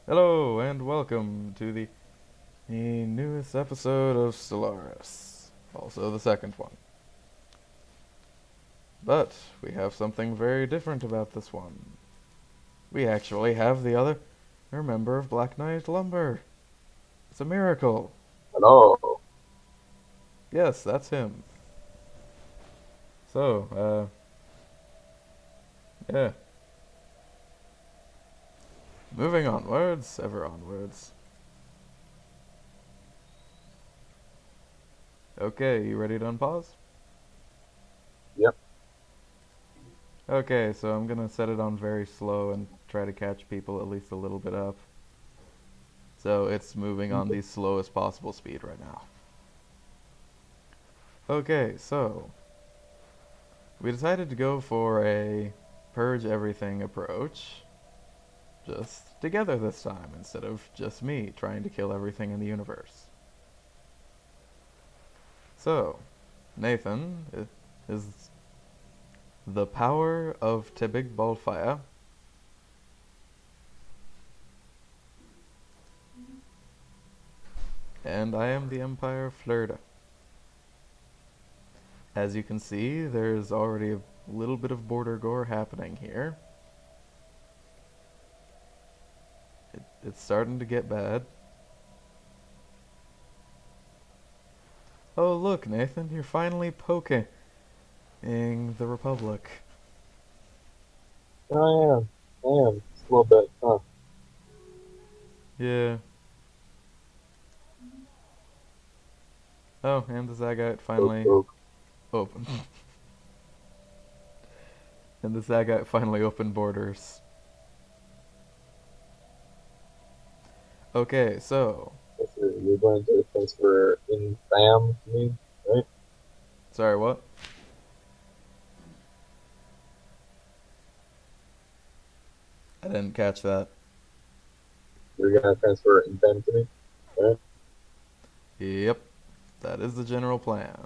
Hello and welcome to the newest episode of Stellaris. Also the second one. But we have something very different about this one. We actually have the other member of Black Knight Lumber. It's a miracle. Hello. Yes, that's him. So, yeah. Moving onwards, ever onwards. Okay, you ready to unpause? Yep. Okay, so I'm gonna set it on very slow and try to catch people at least a little bit up. So it's moving on the slowest possible speed right now. Okay, so we decided to go for a purge everything approach. Just together this time, instead of just me trying to kill everything in the universe. So, Nathan is the power of Tebig Balfaya. And I am the Empire of Flirta. As you can see, there's already a little bit of border gore happening here. It's starting to get bad. Oh look, Nathan, you're finally poking the Republic. I am. I am. Just a little bit. Yeah. Oh, and the Zagite finally Poke. opened. And the Zagite finally opened borders. Okay, so Let's see. You're going to transfer in fam to me, right? sorry, what? I didn't catch that. You're going to transfer in fam to me, right? Yep, that is the general plan.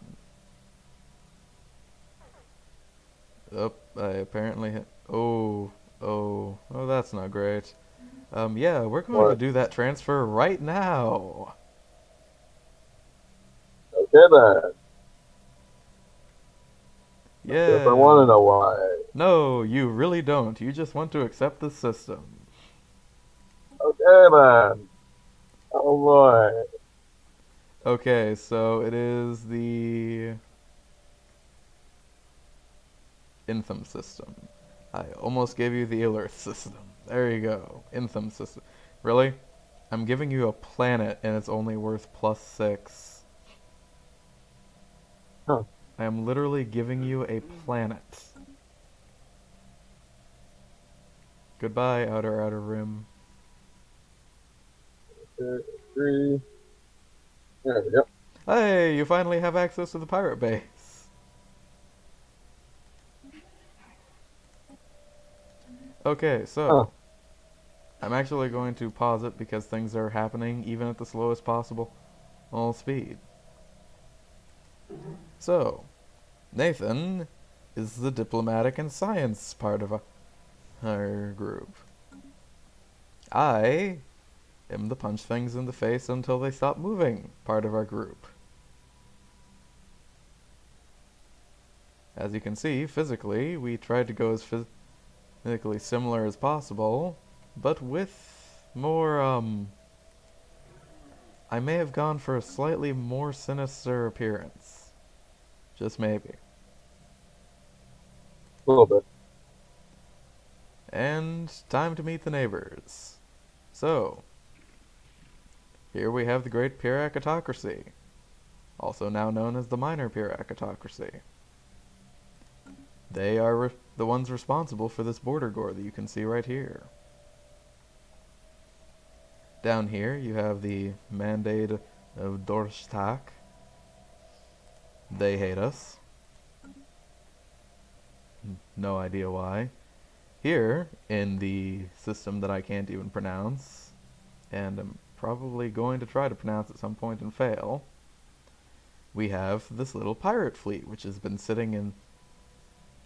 Oh, I apparently hit. Oh, that's not great. Yeah, we're going to What? do that transfer right now. Okay then. Not sure if I want to Yeah. know why. No, you really don't. You just want to accept the system. Okay then. Oh boy. Okay, so it is the Intham system. I almost gave you the Illith system. There you go. Intham system. Really? I'm giving you a planet and it's only worth +6. Huh. I am literally giving you a planet. Goodbye, outer rim. Two, three. There we go. Hey, you finally have access to the pirate base. Okay, Huh. so I'm actually going to pause it because things are happening even at the slowest possible all speed. So, Nathan is the diplomatic and science part of our group. I am the punch things in the face until they stop moving part of our group. As you can see, physically, we tried to go as physically similar as possible, but with more, I may have gone for a slightly more sinister appearance. Just maybe. A little bit. And time to meet the neighbors. So, here we have the Great Pyrrhacatocracy, also now known as the Minor Pyrrhacatocracy. They are the ones responsible for this border gore that you can see right here. Down here you have the Mandate of Dorshtak. They hate us. No idea why. Here, in the system that I can't even pronounce, and I'm probably going to try to pronounce at some point and fail, we have this little pirate fleet, which has been sitting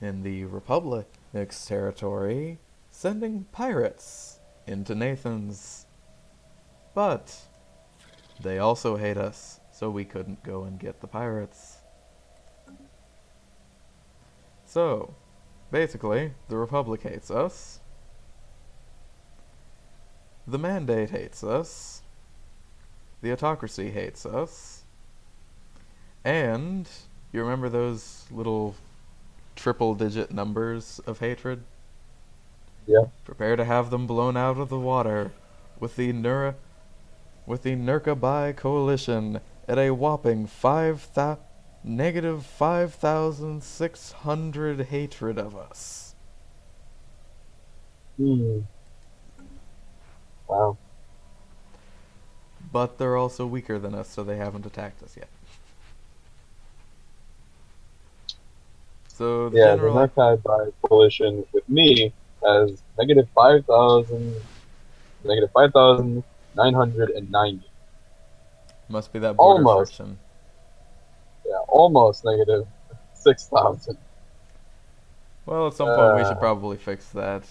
in the Republic's territory, sending pirates into Nathan's But they also hate us, so we couldn't go and get the pirates. So, basically, the Republic hates us. The Mandate hates us. The Autocracy hates us. And you remember those little triple-digit numbers of hatred? Yeah. Prepare to have them blown out of the water with the Nurkabai coalition at a whopping negative 5,600 hatred of us. Wow. But they're also weaker than us, so they haven't attacked us yet. So the Yeah, the general Narkai by coalition with me has negative 5,990. must be that border Almost, friction. yeah, almost negative 6,000. Well, at some point we should probably fix that.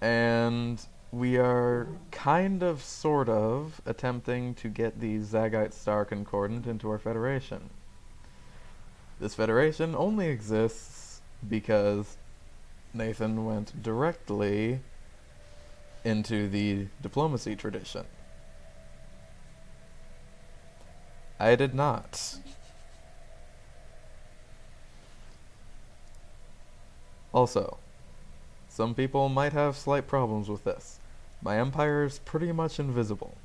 And we are kind of, sort of, attempting to get the Zagite Star Concordant into our Federation. This Federation only exists because Nathan went directly into the diplomacy tradition. I did not. Also, some people might have slight problems with this. My empire is pretty much invisible.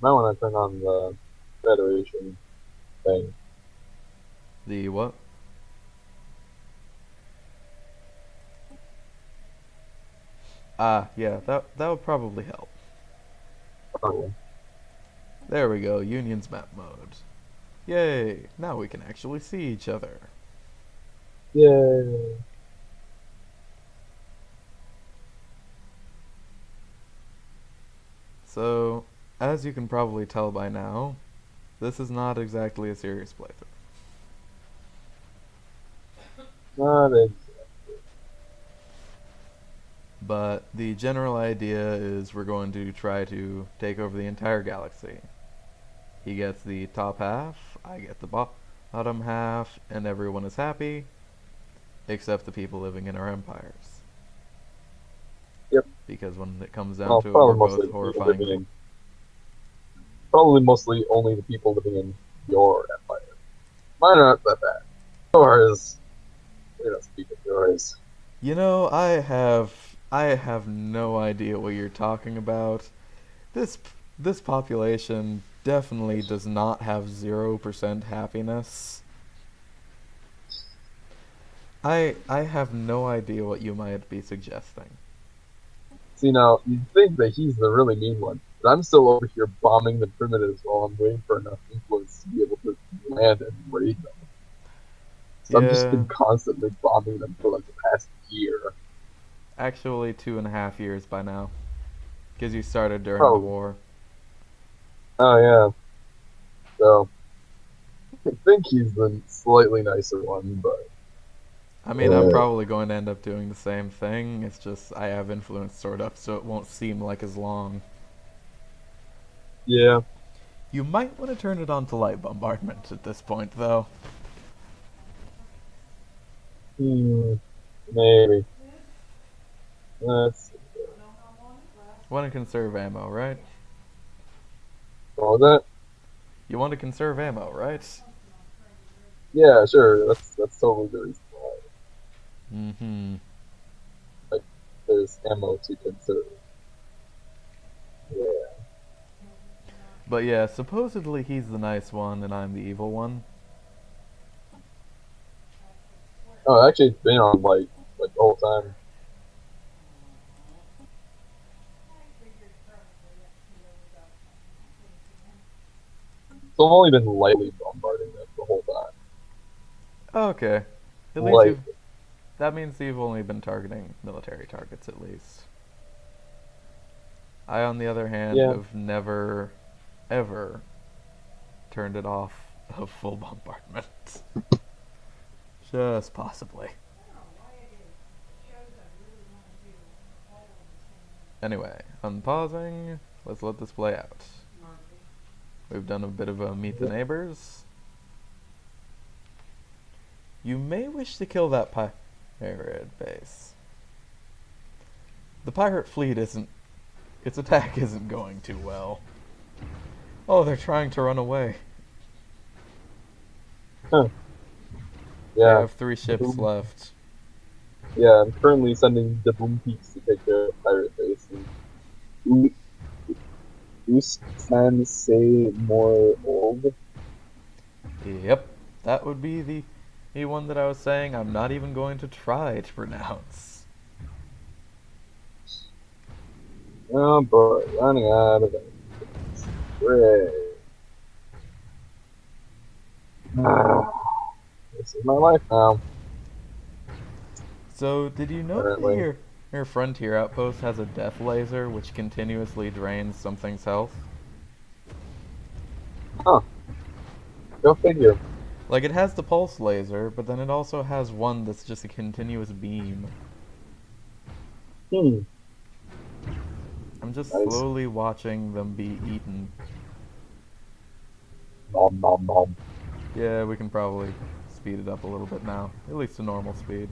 Might want to turn on the Federation thing. The what? Yeah, that would probably help. Oh, There we go, Union's map mode. Yay, now we can actually see each other. yay. So, as you can probably tell by now, this is not exactly a serious playthrough. Not exactly. But the general idea is we're going to try to take over the entire galaxy. He gets the top half, I get the bottom half, and everyone is happy, except the people living in our empires. Yep. Because when it comes down Well, to it, probably we're mostly both people horrifying. living in, probably mostly only the people living in your empire. Mine aren't that bad. Yours, we don't speak of yours. You know, I have no idea what you're talking about. This population definitely does not have 0% happiness. I have no idea what you might be suggesting. See, now, you'd think that he's the really mean one, but I'm still over here bombing the primitives while I'm waiting for enough influence to be able to land and raid them. So I've just Yeah, been constantly bombing them for like the past year. actually 2.5 years by now. Because you started during the Oh, war. oh yeah. So, I think he's the slightly nicer one, but I mean, I'm probably going to end up doing the same thing. It's just I have influence stored up so it won't seem like as long. yeah. You might want to turn it on to light bombardment at this point, though. Maybe. Let's see. Want to conserve ammo, right? What was that? You want to conserve ammo, right? Yeah, sure. That's totally the reason why. Mm-hmm. Like, there's ammo to conserve. Yeah. But yeah, supposedly he's the nice one and I'm the evil one. Oh, actually, it's been on like the whole time. So I've only been lightly bombarding them the whole time. Okay. At least Like, you've... That means you've only been targeting military targets, at least. I, on the other hand, yeah. have never, ever turned it off of full bombardment. Just possibly. Anyway, unpausing. Let's let this play out. We've done a bit of a meet the neighbors. You may wish to kill that pirate base. The pirate fleet isn't... Its attack isn't going too well. Oh, they're trying to run away. Huh. They Yeah. have 3 ships left. Yeah, I'm currently sending the Boom Peaks to take care of the pirate base. And Usman say more old. Yep, that would be the one that I was saying I'm not even going to try to pronounce. Oh boy, running out of it. Great. This is my life now. So, did you know that Apparently. your frontier outpost has a death laser which continuously drains something's health? Huh. Go figure. Like, it has the pulse laser, but then it also has one that's just a continuous beam. Hmm. I'm just Nice. slowly watching them be eaten. Nom nom nom. Yeah, we can probably speed it up a little bit now. At least to normal speed.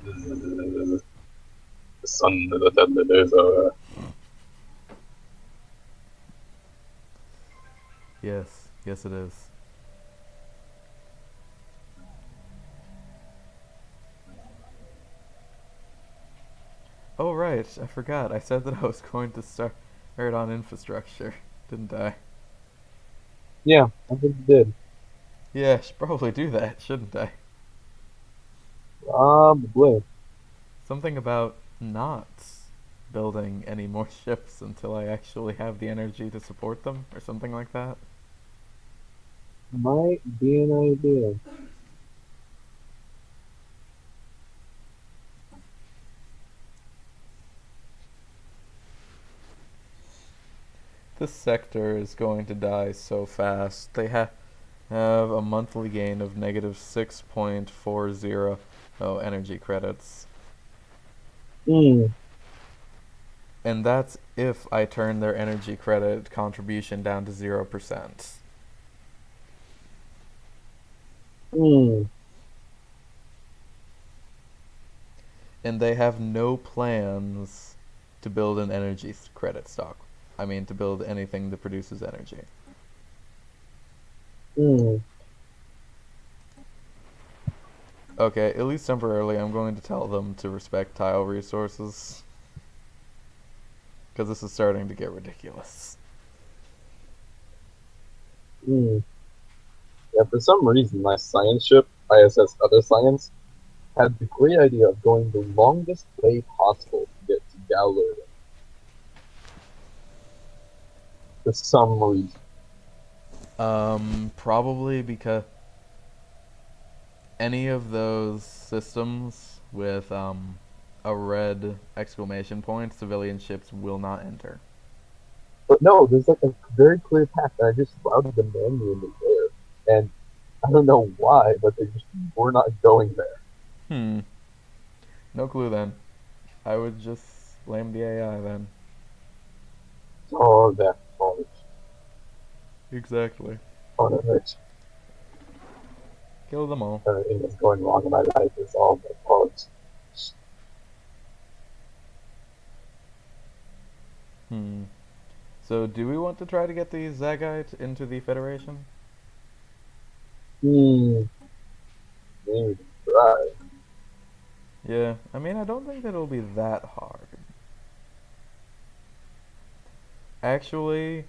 The sun of the desert. Yes, yes it is. Oh right, I forgot. I said that I was going to start on infrastructure, didn't I? Yeah, I think you did. Yeah, I should probably do that, shouldn't I? Probably. Something about not building any more ships until I actually have the energy to support them, or something like that. Might be an idea. This sector is going to die so fast. They have a monthly gain of negative 6.40 energy credits. Hmm. And that's if I turn their energy credit contribution down to 0%. Hmm. And they have no plans to build an energy credit stock. I mean, to build anything that produces energy. Hmm. Okay, at least temporarily, I'm going to tell them to respect tile resources. Because this is starting to get ridiculous. Hmm. Yeah, for some reason, my science ship, ISS Other Science, had the great idea of going the longest way possible to get to Galler for some reason. Probably because any of those systems with a red exclamation point, civilian ships will not enter. But no, there's like a very clear path, and I just routed them manually there. And I don't know why, but they just were not going there. Hmm. No clue then. I would just blame the AI then. Oh, that college. Exactly. On it. Kill them all. Everything that's going wrong in my life is all my fault. Hmm. So, do we want to try to get the Zagite into the Federation? Maybe try. Yeah, I mean, I don't think that it'll be that hard. Actually,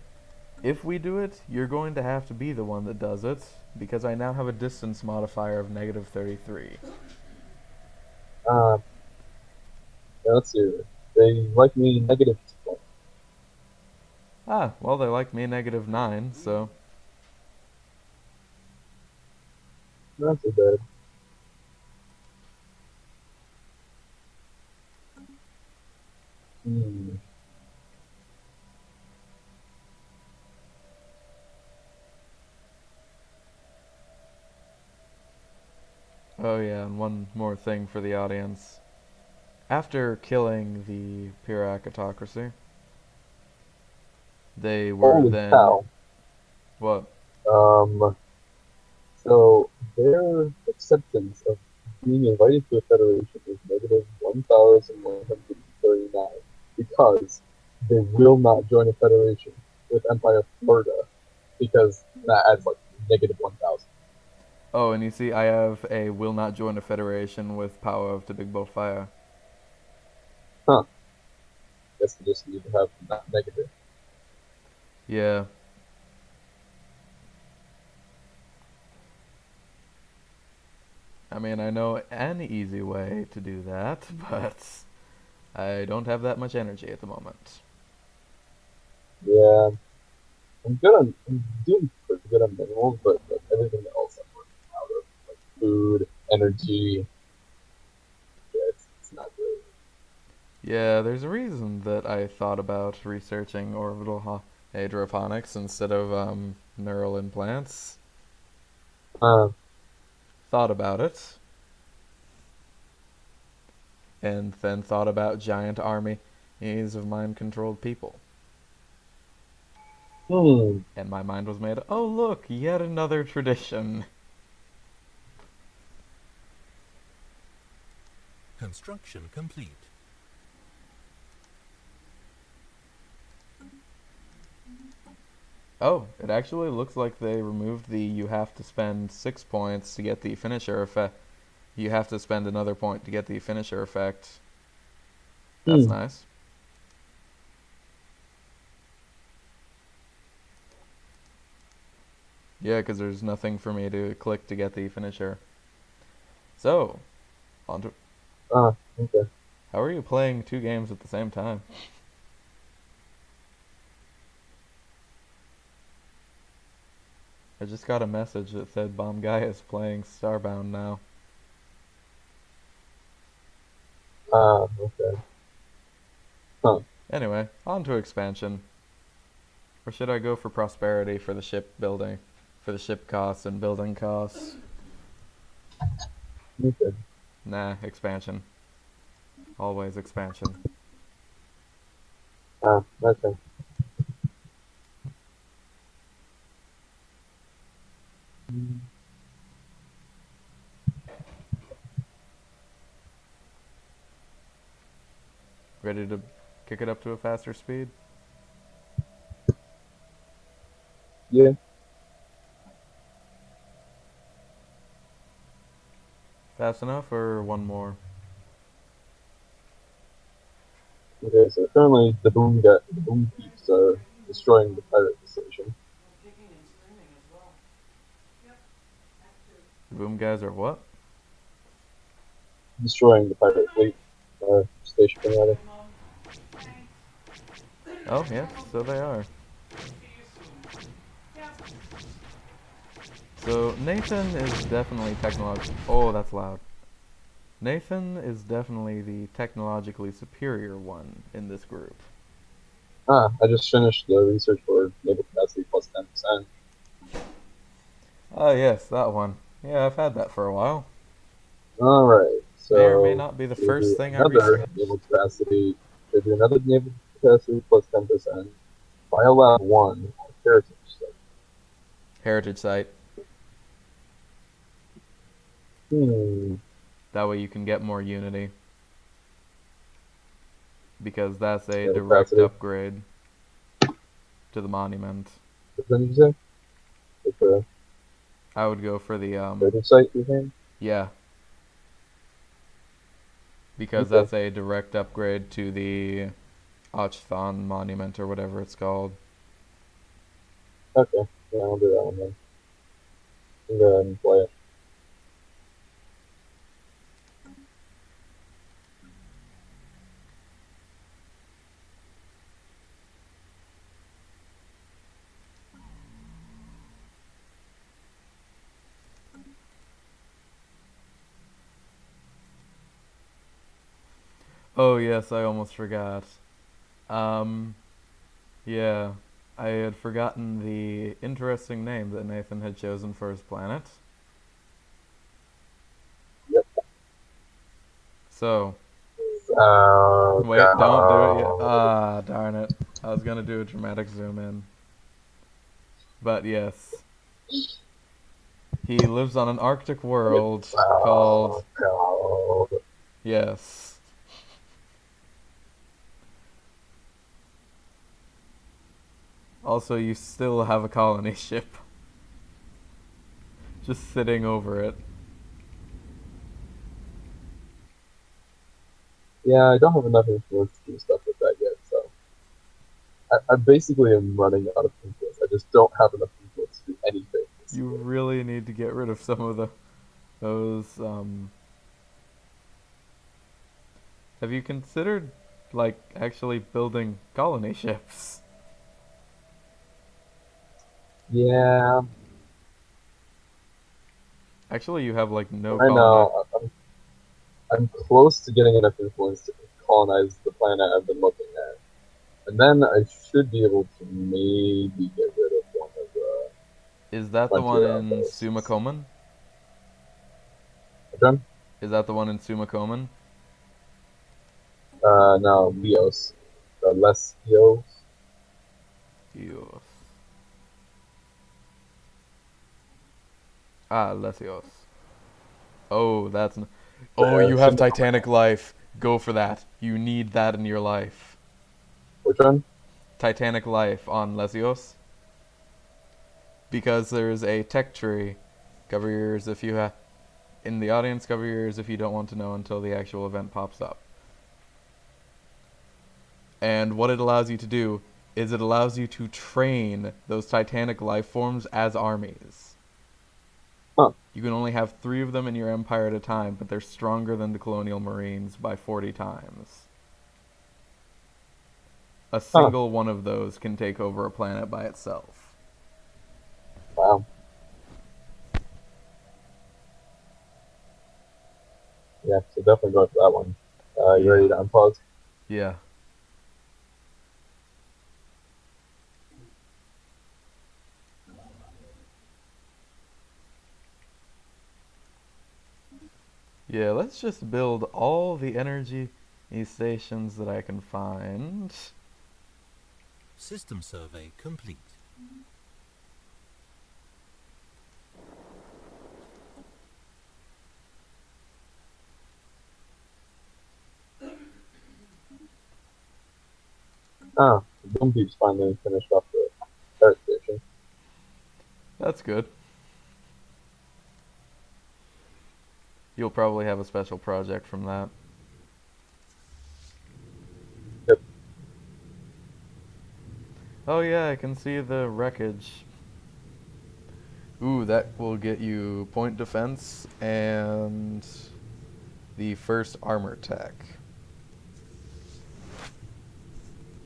if we do it, you're going to have to be the one that does it, because I now have a distance modifier of negative 33. Yeah, let's see. They like me negative 2. Ah, well, they like me negative 9, so... Not too bad. Hmm. Oh yeah, and one more thing for the audience. After killing the Pyrrhic autocracy, they were Holy then cow. what? Um, so their acceptance of being invited to a federation is negative 1,139 because they will not join a federation with Empire Florida because that adds like negative 1,000. Oh, and you see, I have a will not join a federation with power of to big bow fire. Huh. Guess they just need to have that negative. Yeah. I mean, I know an easy way to do that, but I don't have that much energy at the moment. Yeah, I'm doing pretty good on minerals, but like everything else I'm running out of, like food, energy. Yeah, it's not great. Yeah, there's a reason that I thought about researching orbital hydroponics instead of neural implants. Uh, Thought about it, and then thought about giant armies of mind-controlled people. hmm. And my mind was made, oh look, yet another tradition. Construction complete. Oh, it actually looks like they removed the you have to spend 6 points to get the finisher effect. You have to spend another point to get the finisher effect. That's Hmm. nice. Yeah, because there's nothing for me to click to get the finisher. So, on to, Okay. how are you playing two games at the same time? I just got a message that said Bomb Guy is playing Starbound now. Okay. Huh. Anyway, on to expansion. Or should I go for prosperity for the ship building? For the ship costs and building costs? Okay. Nah, expansion. Always expansion. Okay. Ready to kick it up to a faster speed? Yeah. Fast enough or one more? Okay. So currently the boom peeps are destroying the pirate station, The boom guys are what? destroying the pirate fleet station rather. Oh, yes, so they are. So Nathan is definitely technological. Oh, that's loud. Nathan is definitely the technologically superior one in this group. I just finished the research for naval capacity plus 10%. Oh, yes, that one. Yeah, I've had that for a while. All right. May or may So not be the should we first do thing I another research. naval capacity? Should we do another naval capacity plus 10%? Biolab 1 heritage site. Heritage site. Hmm. That way you can get more unity. Because that's a Naval direct capacity. upgrade to the monument. What did you say? With the I would go for the, heritage site, you think? yeah. Because Okay. that's a direct upgrade to the Ochthon monument or whatever it's called. Okay. Yeah, I'll do that one then. You can go ahead and play it. Oh, yes, I almost forgot. Um, yeah, I had forgotten the interesting name that Nathan had chosen for his planet. Yep. So, Oh, Wait, don't do it yet. God. Ah, darn it. I was gonna do a dramatic zoom in. But yes. He lives on an Arctic world called... Oh, God. Yes. Also, you still have a colony ship. Just sitting over it. Yeah, I don't have enough influence to do stuff with that yet, so I basically am running out of influence. I just don't have enough influence to do anything this You year. really need to get rid of some of those, Have you considered, like, actually building colony ships? Yeah, Actually, you have, like, no right colony... now I'm close to getting enough influence to colonize the planet I've been looking at, and then I should be able to maybe get rid of one of the Is that the one frontier in outposts. Sumacoman? Okay? Is that the one in Sumacoman? No, Leos. The less Leos. Dios. Ah, Lesios. Oh, Oh, you have Shouldn't have Titanic life. Go for that. You need that in your life. Which one? Titanic life on Lesios. Because there's a tech tree. Cover your ears if you have... In the audience, cover your ears if you don't want to know until the actual event pops up. And what it allows you to do is it allows you to train those Titanic life forms as armies. Huh. You can only have 3 of them in your empire at a time, but they're stronger than the colonial marines by 40 times. A Huh. single one of those can take over a planet by itself. Wow. Yeah, so definitely go for that one. You ready to unpause? Yeah. Yeah, let's just build all the energy stations that I can find. System survey complete. Ah, Boom Beeps finally finished up the start station. That's good. You'll probably have a special project from that. Yep. Oh yeah, I can see the wreckage. Ooh, that will get you point defense and the first armor tech.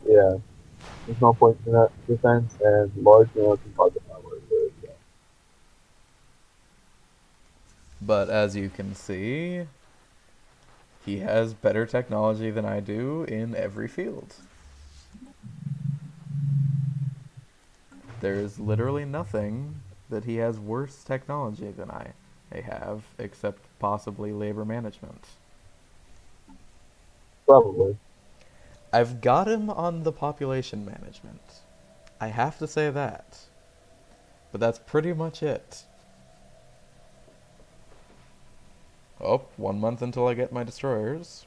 Yeah. There's no point in that defense and large amounts of target armor. But as you can see, he has better technology than I do in every field. There's literally nothing that he has worse technology than I have, except possibly labor management. Probably. I've got him on the population management. I have to say that. But that's pretty much it. Oh, 1 month until I get my destroyers.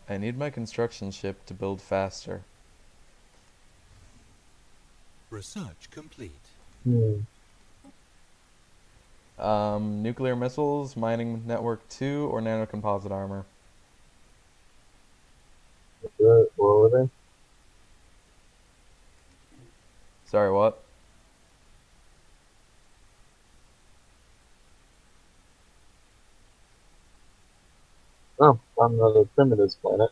I need my construction ship to build faster. Research complete. Nuclear missiles, mining network 2, or nanocomposite armor? What were they? Sorry, what? Oh, on the primitives planet.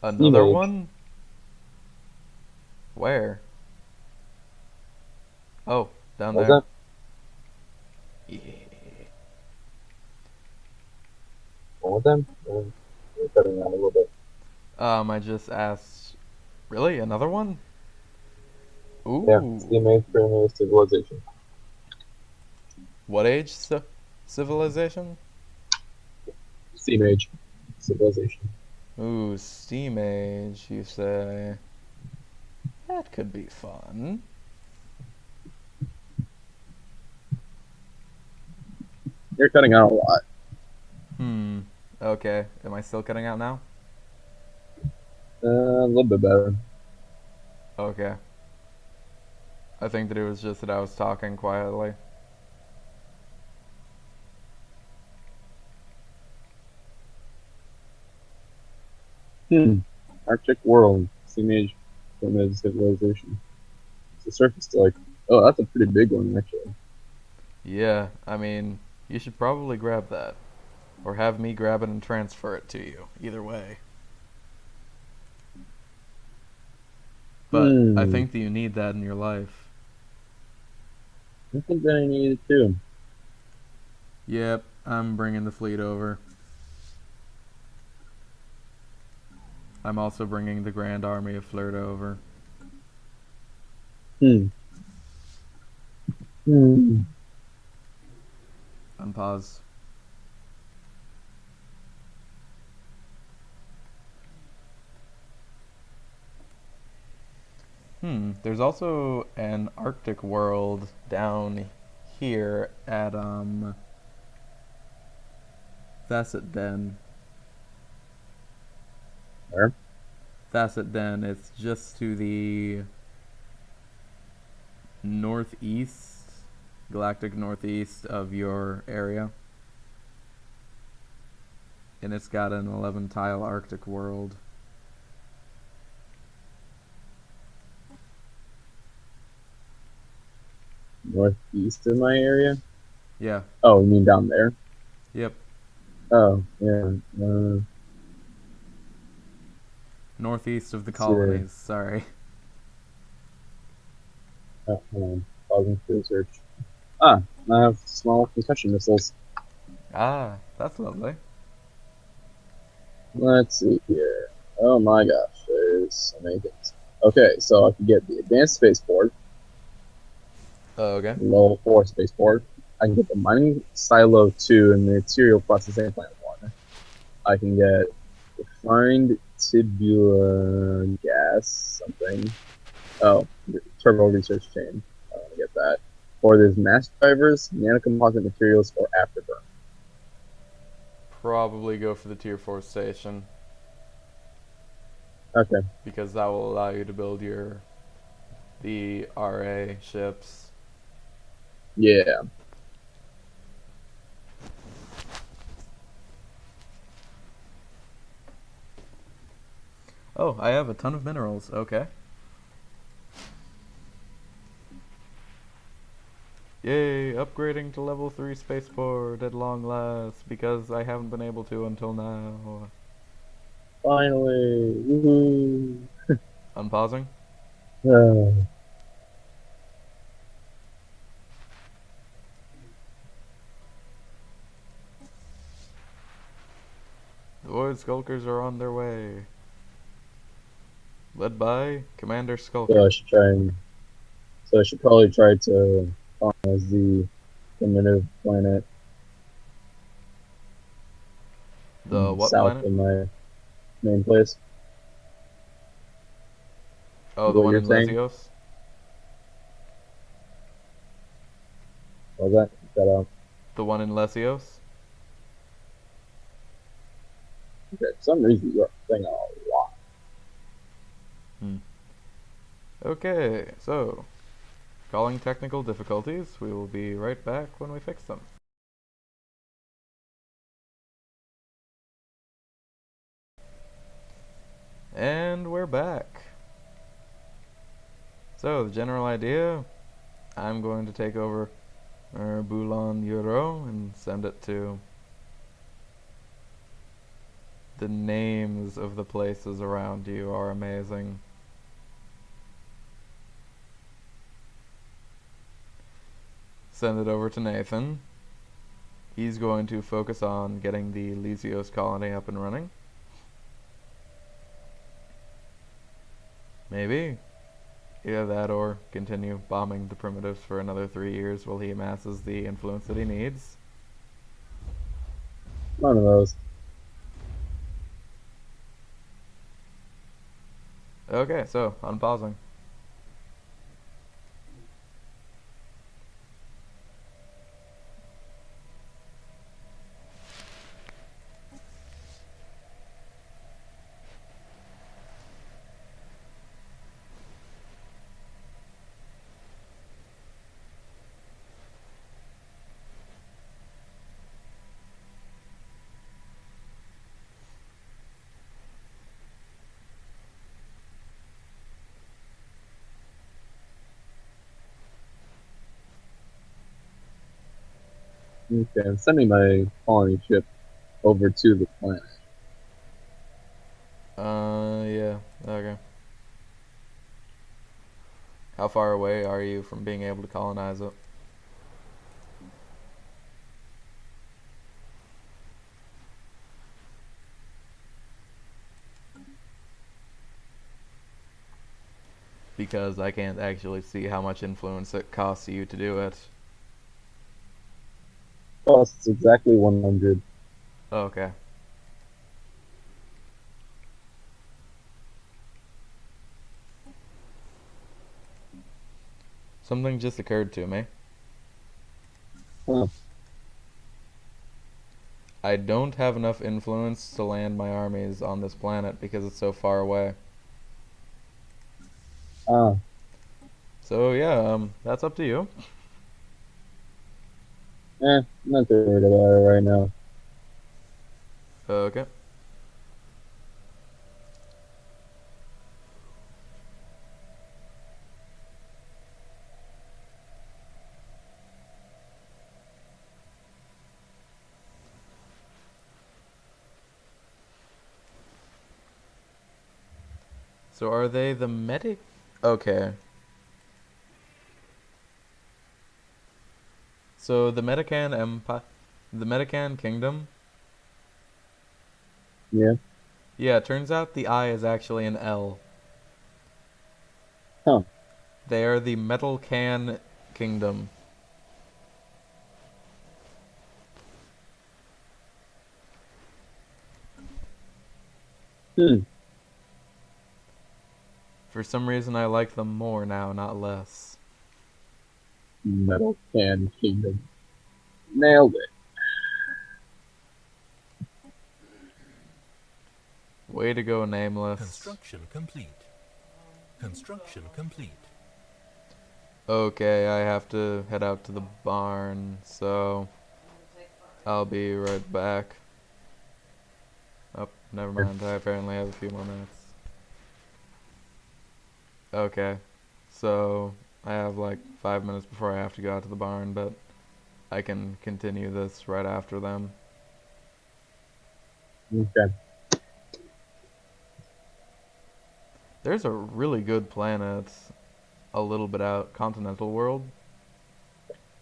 Steam Another Age. one? Where? Oh, down Was there. that? Yeah. One with them? We're cutting out a little bit. I just asked. Really? Another one? Yeah, Ooh. Steam Age primitive civilization. What age civilization? Steam Age civilization. Ooh, Steam Age, you say? That could be fun. You're cutting out a lot. Hmm. Okay. Am I still cutting out now? A little bit better. Okay. I think that it was just that I was talking quietly. Arctic world. Steam Age primitive civilization. The surface like, oh, that's a pretty big one actually. Yeah, I mean, you should probably grab that. Or have me grab it and transfer it to you. Either way. But I Hmm. think that you need that in your life. I think that I need it too. Yep, I'm bringing the fleet over. I'm also bringing the Grand Army of Flirt over. Hmm. Hmm. Unpause. There's also an Arctic world down here at Facet Den. Where? Facet Den, it's just to the northeast, galactic northeast of your area. And it's got an 11 tile Arctic world. Northeast of my area? Yeah, Oh, you mean down there? yep. Oh, yeah. Northeast of the Let's see there. colonies, sorry. Oh, hold on. Pausing for research. Ah, I have small concussion missiles. Ah, that's lovely. Let's see here. Oh my gosh, there's so many things. Okay, so I can get the advanced spaceport, Okay. level 4 spaceport. I can get the mining silo 2 and the material processing plant 1. I can get refined tubular gas something. Oh, turbo research chain. I want to get that. Or there's mass drivers, nanocomposite materials, or afterburn. Probably go for the tier 4 station Okay. because that will allow you to build the RA ships. Yeah. Oh, I have a ton of minerals. Okay. Yay, upgrading to level 3 spaceport at long last because I haven't been able to until now. Finally. Woohoo. Unpausing. Uh, The Void Skulkers are on their way. Led by Commander so I Skulker. should try and. So I should probably try to colonize the primitive planet The what south planet? of my main place. Oh, the What one you're in saying? Lesios? Was that? Cut out. The one in Lesios? Okay, for some reason you're saying a lot. Hmm. Okay, so calling technical difficulties. We will be right back when we fix them. And we're back. So, the general idea, I'm going to take over or Boulogne Euro and send it to the names of the places around you are amazing. Send it over to Nathan. He's going to focus on getting the Lysios colony up and running. Maybe. Either that or continue bombing the primitives for another 3 years while he amasses the influence that he needs. None of those. Okay, so, unpausing. Okay, I'm sending my colony ship over to the planet. Yeah, okay. How far away are you from being able to colonize it? Because I can't actually see how much influence it costs you to do it. Costs exactly 100. Okay. Something just occurred to me. Huh. I don't have enough influence to land my armies on this planet because it's so far away. Ah, So yeah, that's up to you. I'm not too worried about it right now. Okay. So are they the medic? Okay. So the Medican Empire, the Medican Kingdom. Yeah. Yeah, it turns out the I is actually an L. Huh. They are the Metal Can Kingdom. Hmm. For some reason, I like them more now, not less. Metal Can Kingdom. Nailed it. Way to go, Nameless. Construction complete. Construction complete. Okay, I have to head out to the barn, so I'll be right back. Oh, never mind. I apparently have a few more minutes. Okay, so I have like 5 minutes before I have to go out to the barn, but I can continue this right after them. Okay. There's a really good planet a little bit out, Continental World.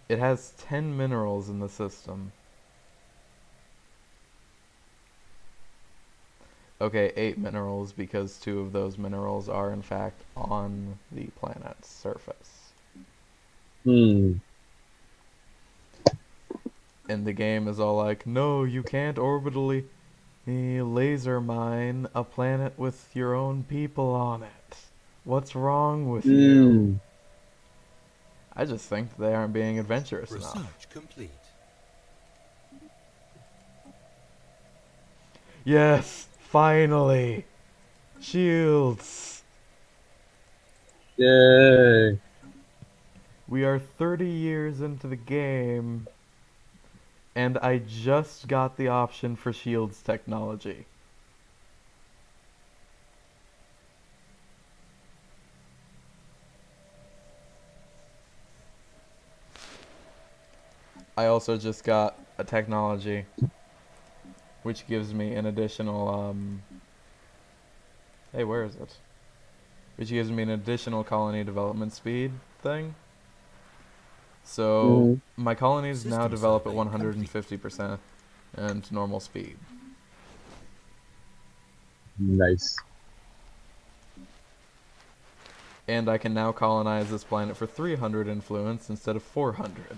It has 10 minerals in the system. Okay, 8 minerals because 2 of those minerals are in fact on the planet's surface. Hmm. And the game is all like, no, you can't orbitally laser mine a planet with your own people on it. What's wrong with you? Hmm. I just think they aren't being adventurous enough. Research complete. Yes, finally! Shields! Yay. We are 30 years into the game, and I just got the option for Shields technology. I also just got a technology which gives me an additional hey, where is it? Which gives me an additional colony development speed thing. So Mhm. my colonies now System develop at survey complete. 150% and normal speed. Nice. And I can now colonize this planet for 300 influence instead of 400.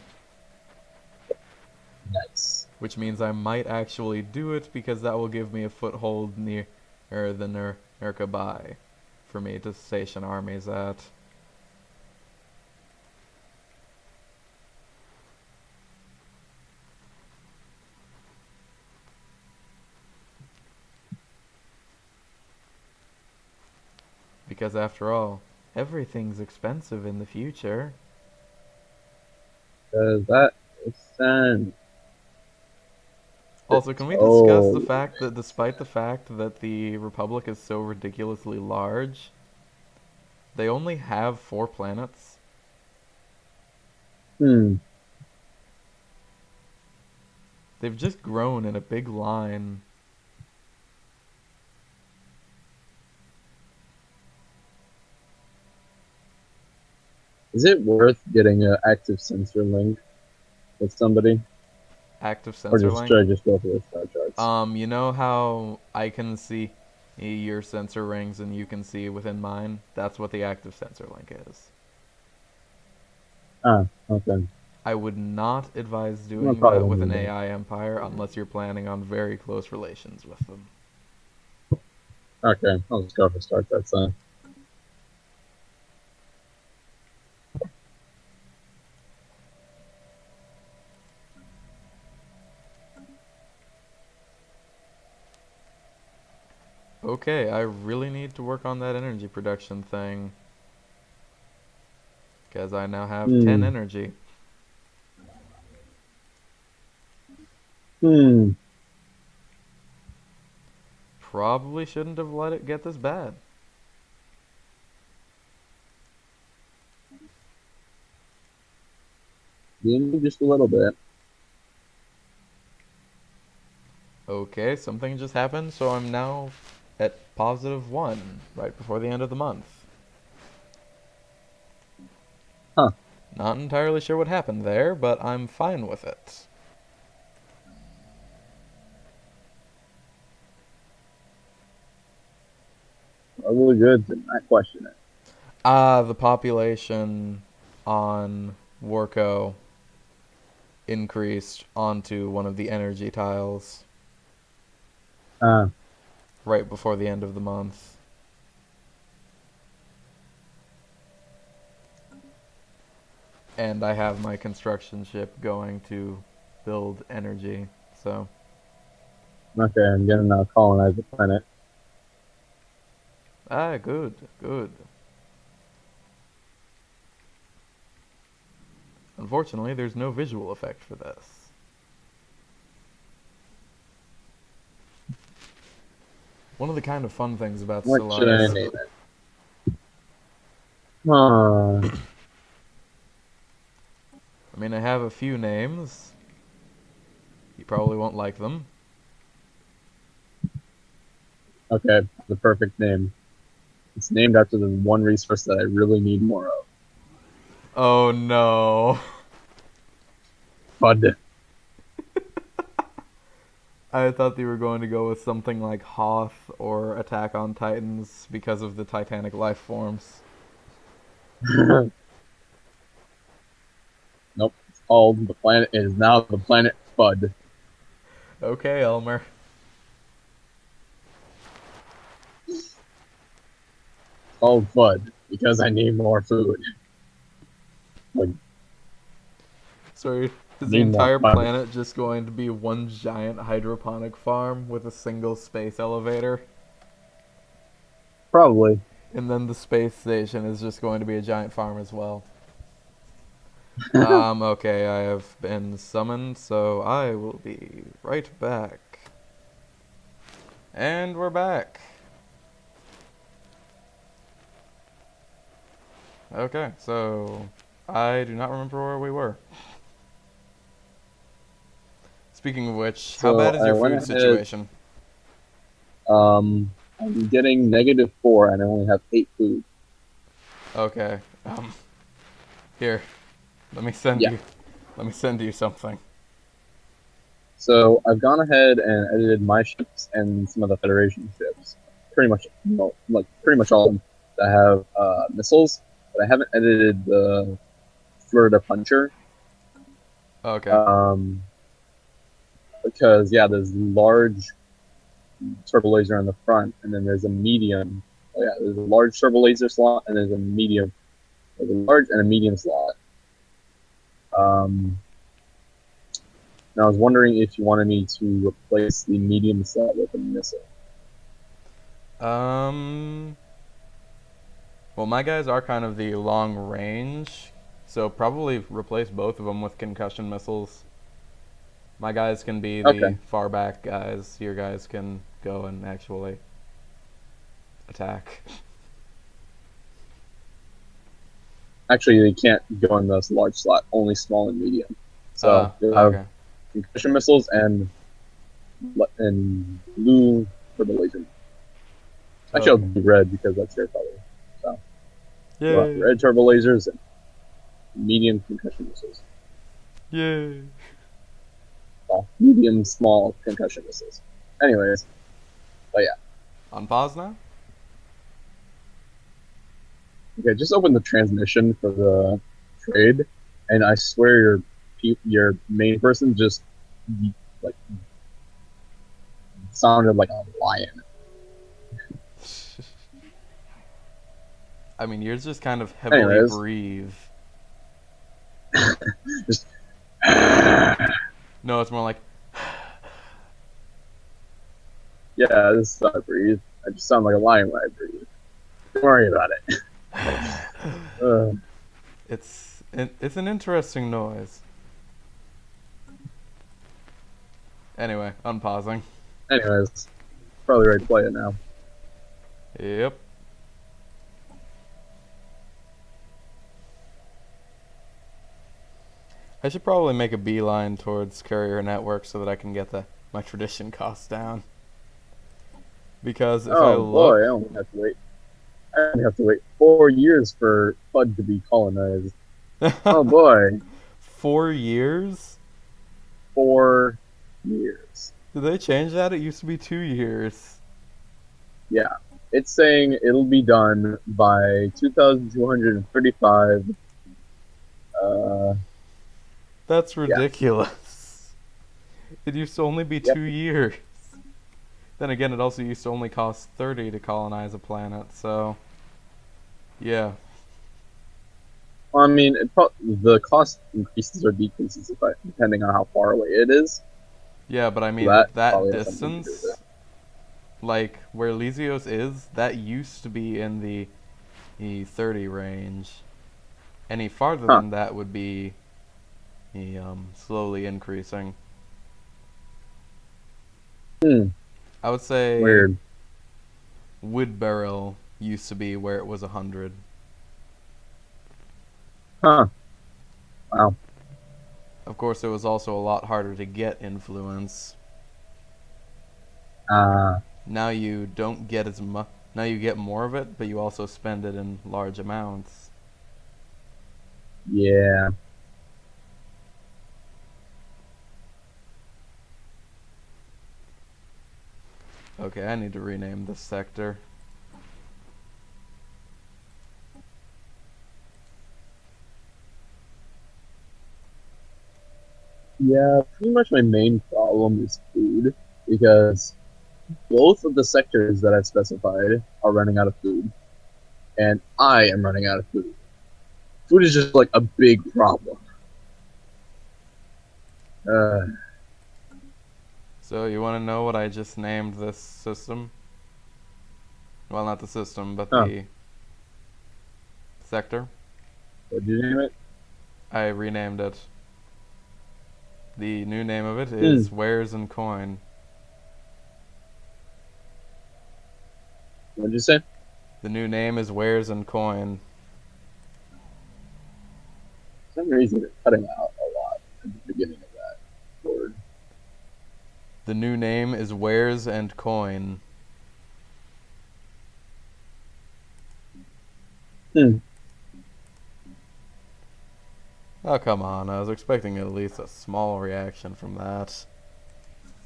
Nice. Which means I might actually do it because that will give me a foothold near the Nurkabai for me to station armies at. Because after all, everything's expensive in the future. Does that make sense? Also, can we discuss the Oh, fact that despite the fact that the Republic is so ridiculously large, they only have 4 planets? hmm. They've just grown in a big line. Is it worth getting an active sensor link with somebody, Active or sensor just link. should I just go for the star charts? You know how I can see your sensor rings and you can see within mine? That's what the active sensor link is. Ah, okay. I would not advise I doing probably that don't with an need that. AI empire unless you're planning on very close relations with them. Okay, I'll just go for star charts then. Okay, I really need to work on that energy production thing. Because I now have 10 Hmm. energy. Hmm. Probably shouldn't have let it get this bad. Give me just a little bit. Okay, something just happened, so I'm now at +1 right before the end of the month. Huh. Not entirely sure what happened there, but I'm fine with it. Probably good to not question it. The population on Warco increased onto one of the energy tiles Ah, right before the end of the month. And I have my construction ship going to build energy, so okay, I'm gonna now colonize the planet. good, good. Unfortunately, there's no visual effect for this. One of the kind of fun things about What should I Stellaris, name it? Ah, I mean, I have a few names. You probably won't like them. okay, the perfect name. It's named after the one resource that I really need more of. Oh no. Bud. I thought they were going to go with something like Hoth or Attack on Titans because of the Titanic life forms. Nope. It's called the planet. It is now the planet Bud. Okay, Elmer. Called Bud because I need more food. Like, Sorry, I is the need more entire money. planet just going to be one giant hydroponic farm with a single space elevator? Probably. And then the space station is just going to be a giant farm as well. Okay, I have been summoned, so I will be right back. And we're back. Okay, so I do not remember where we were. Speaking of which, how So bad is I your went food ahead. situation? I'm getting -4, and I only have 8 food. Okay. Here, let me send Yeah. you. Let me send you something. So I've gone ahead and edited my ships and some of the Federation ships. Pretty much, pretty much all of them that have missiles, but I haven't edited the Florida Puncher. Okay. Because yeah, there's large turbo laser on the front, and then there's a medium. Oh yeah, there's a large turbo laser slot, and there's a medium. There's a large and a medium slot. And I was wondering if you wanted me to replace the medium slot with a missile. Well, my guys are kind of the long range, so probably replace both of them with concussion missiles. My guys can be the Okay. far back guys. Your guys can go and actually attack. Actually, they can't go in this large slot. Only small and medium. So you'll have Okay. concussion missiles and blue turbo laser. Actually, Okay. I'll do red because that's your color. So you'll have Yay! red turbo lasers and medium concussion missiles. Yay! Well, medium, small concussion missiles. Anyways, but yeah. On pause now? Okay, just open the transmission for the trade, and I swear your main person just like sounded like a lion. I mean, yours just kind of heavily Anyways. breathe. Just No, it's more like. yeah, this is how I breathe. I just sound like a lion when I breathe. Don't worry about it. It's an interesting noise. Anyway, unpausing. Anyways, probably ready to play it now. Yep. I should probably make a beeline towards courier network so that I can get my tradition costs down. Because if I Oh look, boy, I only have to wait. I only have to wait 4 years for Bud to be colonized. Oh boy, 4 years? 4 years. Did they change that? It used to be 2 years. Yeah, it's saying it'll be done by 2235. That's ridiculous. It used to only be Yep. 2 years. Then again, it also used to only cost 30 to colonize a planet, so yeah. I mean, the cost increases or decreases depending on how far away it is. Yeah, but I mean, That that probably has something to do with distance, like where Lysios is, that used to be in the 30 range. Any farther Huh. than that would be slowly increasing. I would say Weird. Woodbarrel used to be where it was 100. Huh. Wow. Of course, it was also a lot harder to get influence. Now you don't get as much. Now you get more of it, but you also spend it in large amounts. Yeah. Okay, I need to rename this sector. Yeah, pretty much my main problem is food, because both of the sectors that I've specified are running out of food, and I am running out of food. Food is just like a big problem. So you want to know what I just named this system? Well, not the system, but Huh. the sector. What did you name it? I renamed it. The new name of it is Wares and Coin. What did you say? The new name is Wares and Coin. For some reason, it's cutting out a lot at the beginning of that word. The new name is Wares and Coin. Hmm. Oh, come on. I was expecting at least a small reaction from that.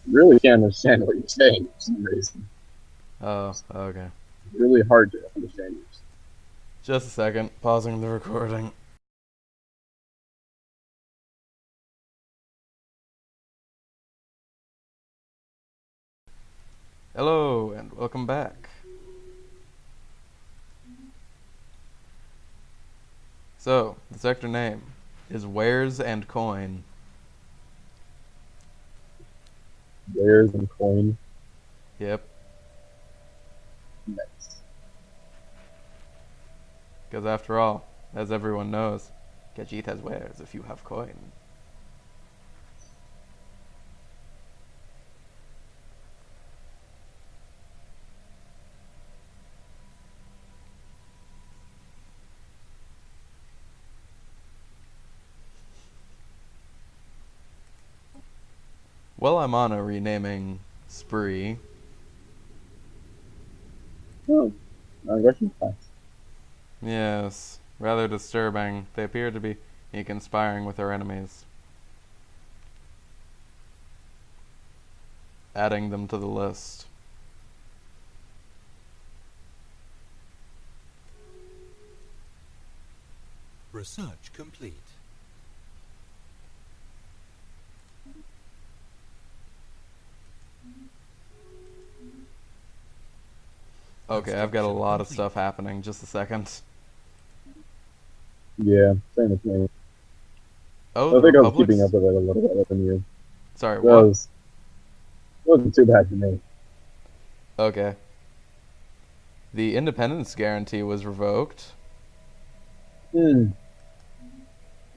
Really can't understand what you're saying for some reason. Oh, okay. It's really hard to understand you. Just a second. Pausing the recording. Hello, and welcome back. So, the sector name is Wares and Coin. Wares and Coin. Yep, Nice. because after all, as everyone knows, Gajit has wares if you have coin. Well, I'm on a renaming spree. Oh, Russian class. Yes, rather disturbing. They appear to be conspiring with our enemies. Adding them to the list. Research complete. Okay, I've got a lot of Construction stuff happening. Just a second. Yeah, same with me. Oh, I the think I was Republic's... keeping up with it a little better than you. Sorry, It what? wasn't too bad for me. Okay. The independence guarantee was revoked. Hmm.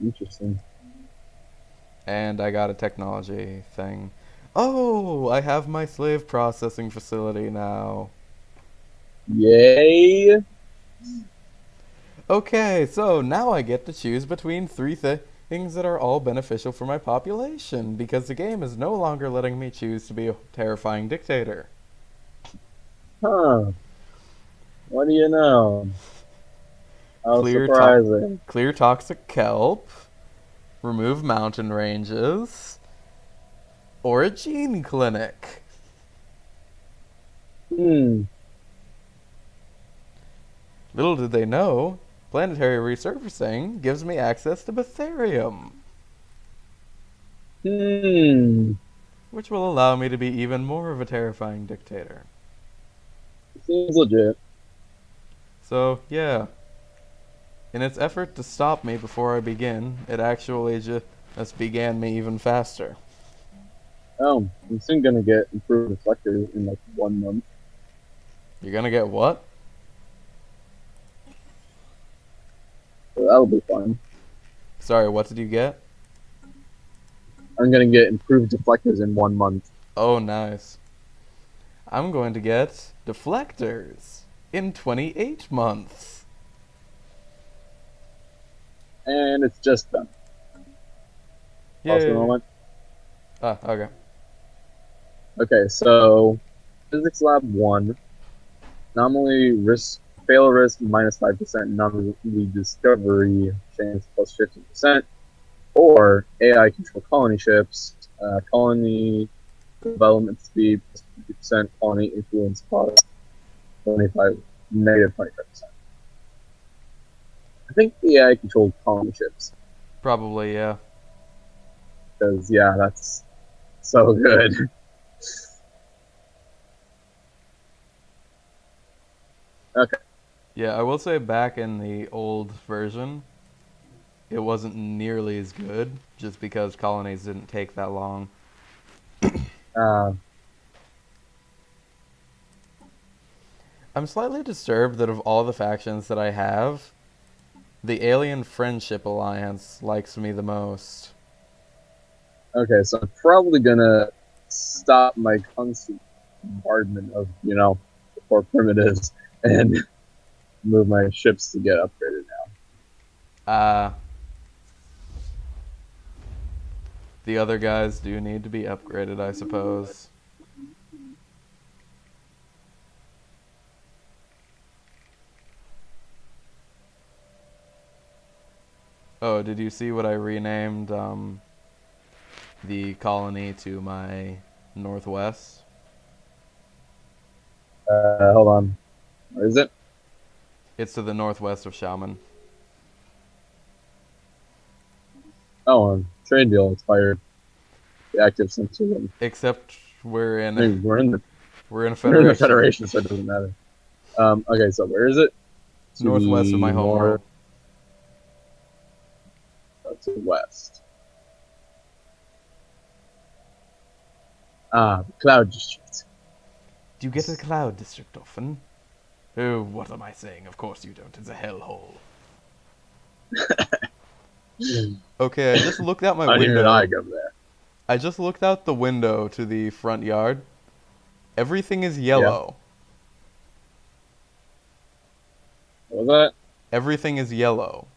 Interesting. And I got a technology thing. Oh, I have my slave processing facility now. Yay! Okay, so now I get to choose between three things that are all beneficial for my population, because the game is no longer letting me choose to be a terrifying dictator. Huh. What do you know? How Clear, surprising. clear toxic kelp, remove mountain ranges, or a gene clinic. Hmm. Little did they know, planetary resurfacing gives me access to Betharium, Hmm. which will allow me to be even more of a terrifying dictator. Seems legit. So, yeah. In its effort to stop me before I begin, it actually just began me even faster. Oh, I'm soon gonna get improved reflectors in like 1 month. You're gonna get what? So that'll be fun. Sorry, what did you get? I'm gonna get improved deflectors in 1 month. Oh, nice. I'm going to get deflectors in 28 months. And it's just done. Pause for a Yay. moment. Ah, okay. Okay, so Physics Lab 1, nominally fail risk minus 5%, nominally discovery chance plus 15%, or AI control colony ships, colony development speed plus 50%, colony influence cost 25, negative 25%. I think the AI controlled colony ships, Probably, yeah. because yeah, that's so good. Okay. Yeah, I will say back in the old version, it wasn't nearly as good, just because colonies didn't take that long. Uh, I'm slightly disturbed that of all the factions that I have, the Alien Friendship Alliance likes me the most. okay, so I'm probably gonna stop my constant bombardment of, the core primitives and move my ships to get upgraded now. The other guys do need to be upgraded, I suppose. Oh, did you see what I renamed the colony to my northwest? Hold on. Where is it? It's to the northwest of Shaman. Oh, trade deal expired. The active since we Except we're I mean, in we're in the we're in a we're in the federation. Federation, so it doesn't matter. Okay, so where is it? To Northwest of the my home north, world. to the west. Ah, Cloud District. Do you get to the Cloud District often? Oh, what am I saying? Of course you don't. It's a hellhole. Okay, I just looked out my Not even I window. go there. I just looked out the window to the front yard. Everything is Yeah. yellow. What was that? Everything is yellow.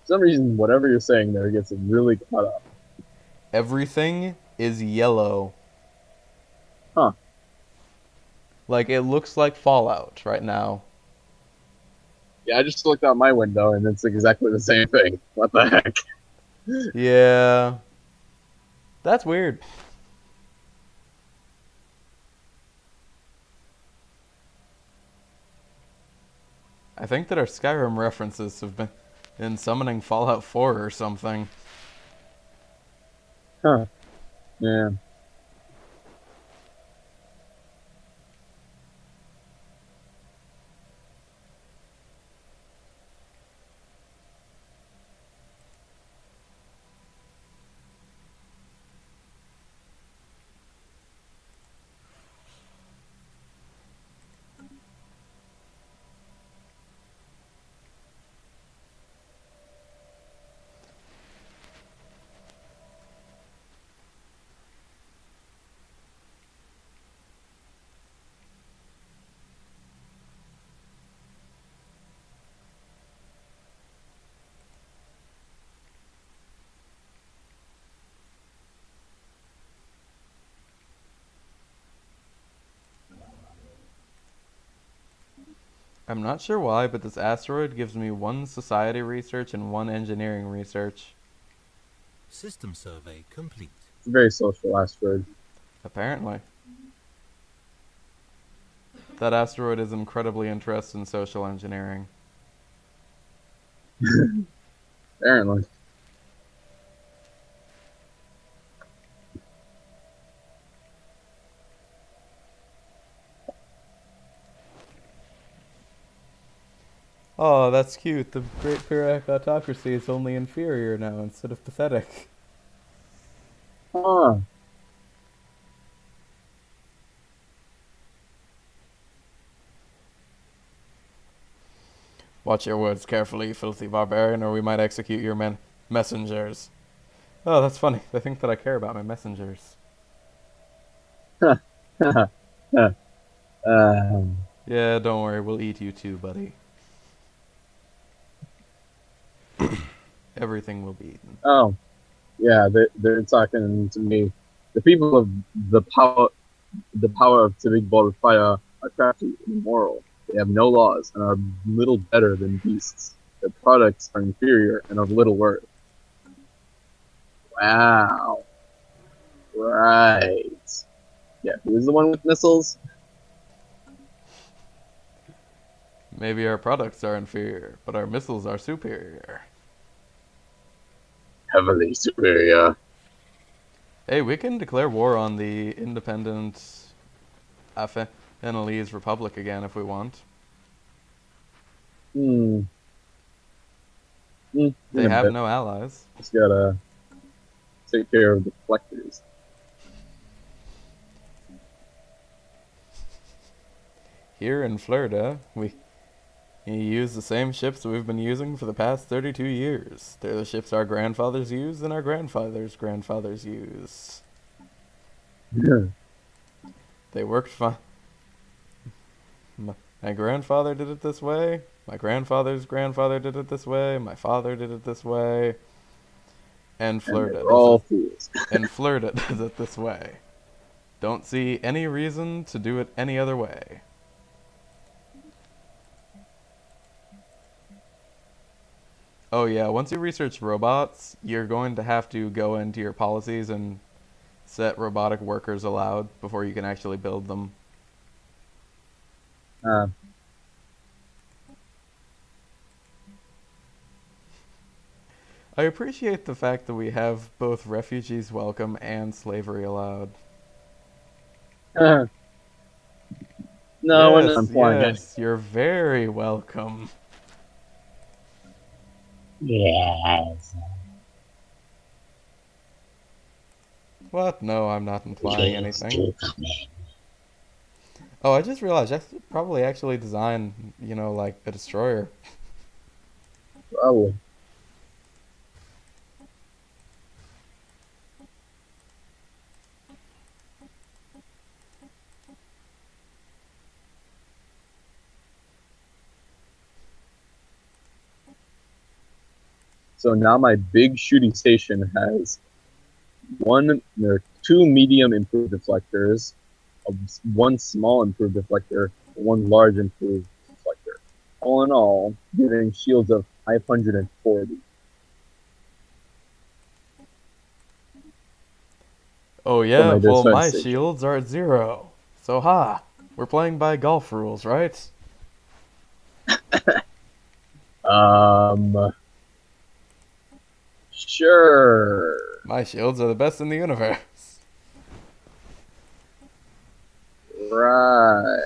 For some reason, whatever you're saying there gets really cut up. Everything is yellow. Huh. Like, it looks like Fallout right now. Yeah, I just looked out my window and it's exactly the same thing. What the heck? Yeah. That's weird. I think that our Skyrim references have been summoning Fallout 4 or something. Huh. Yeah. I'm not sure why, but this asteroid gives me 1 society research and 1 engineering research. System survey complete. It's a very social asteroid. Apparently. That asteroid is incredibly interested in social engineering. Apparently. Oh, that's cute. The Great Pyrrhic Autocracy is only inferior now instead of pathetic. Huh. Watch your words carefully, filthy barbarian, or we might execute your messengers. Oh, that's funny. They think that I care about my messengers. Yeah, don't worry. We'll eat you too, buddy. Everything will be eaten. Oh, yeah, they're talking to me. The people of the power of the big ball of fire are crafty and immoral. They have no laws and are little better than beasts. Their products are inferior and of little worth. Wow. Right. Yeah, who's the one with missiles? Maybe our products are inferior, but our missiles are superior. Heavily superior. Hey, we can declare war on the independent Afghanese Republic again if we want. Hmm. They have no allies. Just gotta take care of the collectors. Here in Florida, we use the same ships that we've been using for the past 32 years. They're the ships our grandfathers used and our grandfathers' grandfathers used. They worked fine. My grandfather did it this way. My grandfather's grandfather did it this way. My father did it this way. And Florida does it this way. Don't see any reason to do it any other way. Oh yeah, once you research robots, you're going to have to go into your policies and set robotic workers allowed before you can actually build them. Uh, I appreciate the fact that we have both refugees welcome and slavery allowed. no, we're not Yes, implying anything. yes, you're very welcome. Yes. What? No, I'm not implying Please anything. do come in. Oh, I just realized I should probably actually design, like a destroyer. Probably. So now my big shooting station has there are two medium improved deflectors, one small improved deflector, one large improved deflector. All in all, giving shields of 540. Oh For yeah, my well defense my station. shields are at 0. So ha! We're playing by golf rules, right? Sure. My shields are the best in the universe. Right.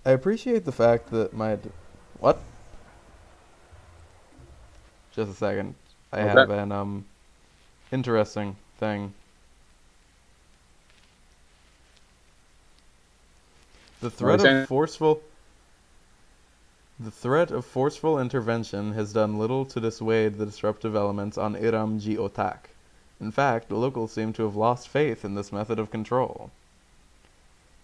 I appreciate the fact that what? Just a second. I have Okay. an interesting thing. The What are you threat of saying? forceful The threat of forceful intervention has done little to dissuade the disruptive elements on Iram Otak. In fact, the locals seem to have lost faith in this method of control.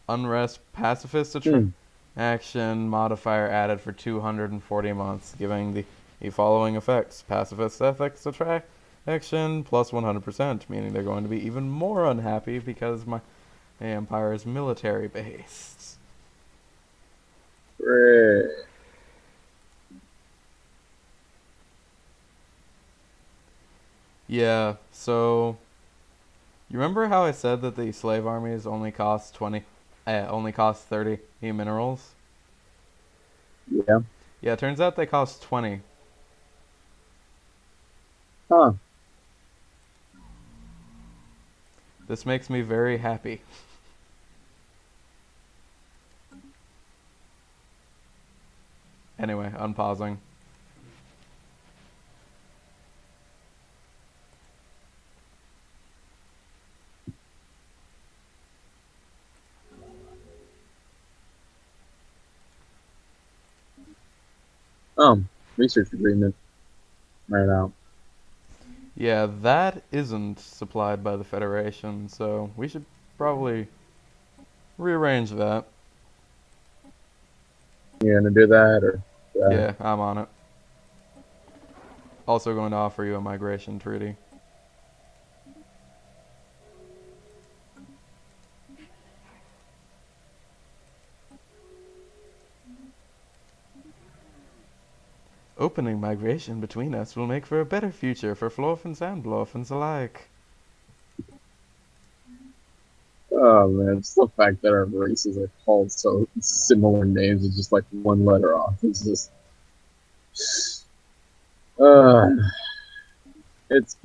Unrest pacifist Hmm. action modifier added for 240 months, giving the following effects. Pacifist ethics action plus 100%, meaning they're going to be even more unhappy because my empire is military based. Great. Yeah, so you remember how I said that the slave armies only cost 30 minerals? Yeah. Yeah, it turns out they cost 20. Huh. This makes me very happy. Anyway, unpausing. Research agreement right now. Yeah, that isn't supplied by the Federation, so we should probably rearrange that. You gonna do that or? Yeah, I'm on it. Also going to offer you a migration treaty. Opening migration between us will make for a better future for Florphans and Blorphans alike. Oh man, it's the fact that our races are called so similar names is just like one letter off. It's just, uh, it's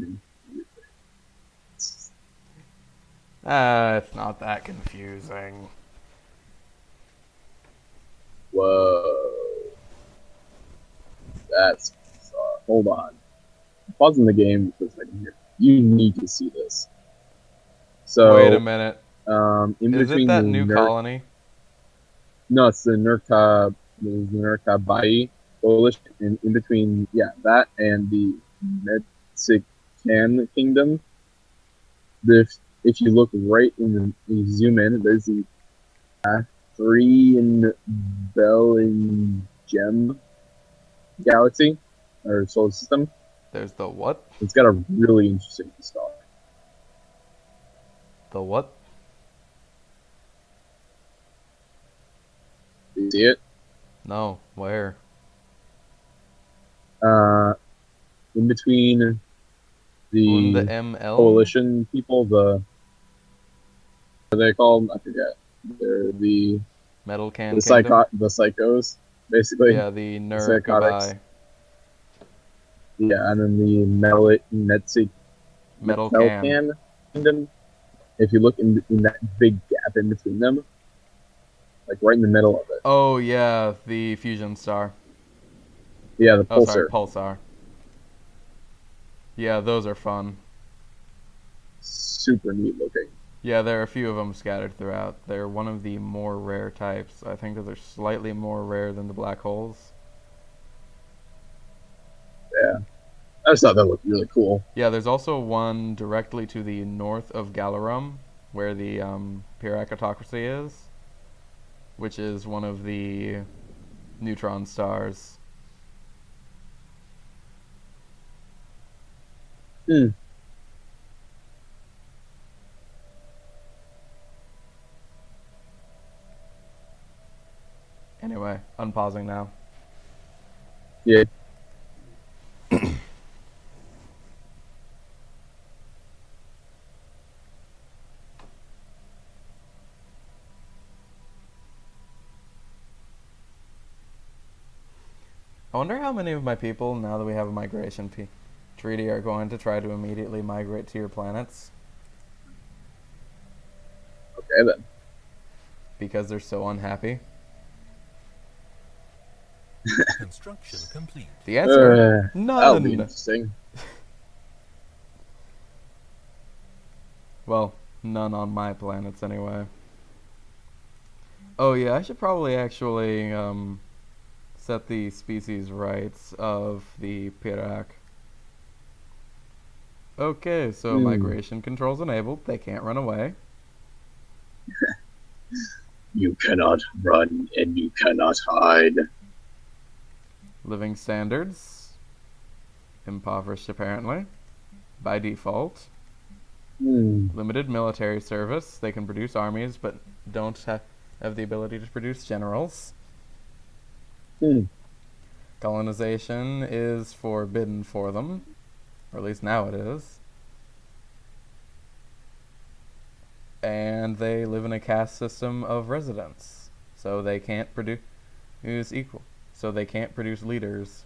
It's not that confusing. whoa, that's bizarre. Hold on, pausing the game for a second here. You need to see this. Wait a So, minute. in Is it between that the new colony? no, it's the Nurka Bai. coalition in between, that and the Mexican kingdom. If you look right you zoom in, there's the three in Bell and Gem galaxy or solar system. There's the what? It's got a really interesting star. The what? Do you see it? No, where? In between Und the ML? coalition people, what are they called? I forget. They're the Metal Can Kingdom? the psychos, basically. Yeah, the nerd psychotics. goodbye. Yeah, and then the Metal Can. kingdom. If you look in that big gap in between them, like right in the middle of it. Oh yeah, the fusion star. Yeah, the Oh, pulsar. sorry, pulsar. Yeah, those are fun. Super neat looking. Yeah, there are a few of them scattered throughout. They're one of the more rare types. I think that they're slightly more rare than the black holes. Yeah. I just thought that looked really cool. Yeah, there's also one directly to the north of Galarum, where the Pyrrhic autocracy is, which is one of the neutron stars. Hmm. Anyway, unpausing now. Yeah. I wonder how many of my people, now that we have a migration treaty, are going to try to immediately migrate to your planets Okay then. because they're so unhappy. Construction complete. The answer, That'll be none. interesting. Well, none on my planets anyway. Oh yeah, I should probably actually set the species rights of the Pyrrhic. Okay, so migration controls enabled. They can't run away. You cannot run and you cannot hide. Living standards. Impoverished apparently. By default. Limited military service. They can produce armies, but don't have the ability to produce generals. Colonization is forbidden for them. Or at least now it is. And they live in a caste system of residents. So they can't produce equal. So they can't produce leaders.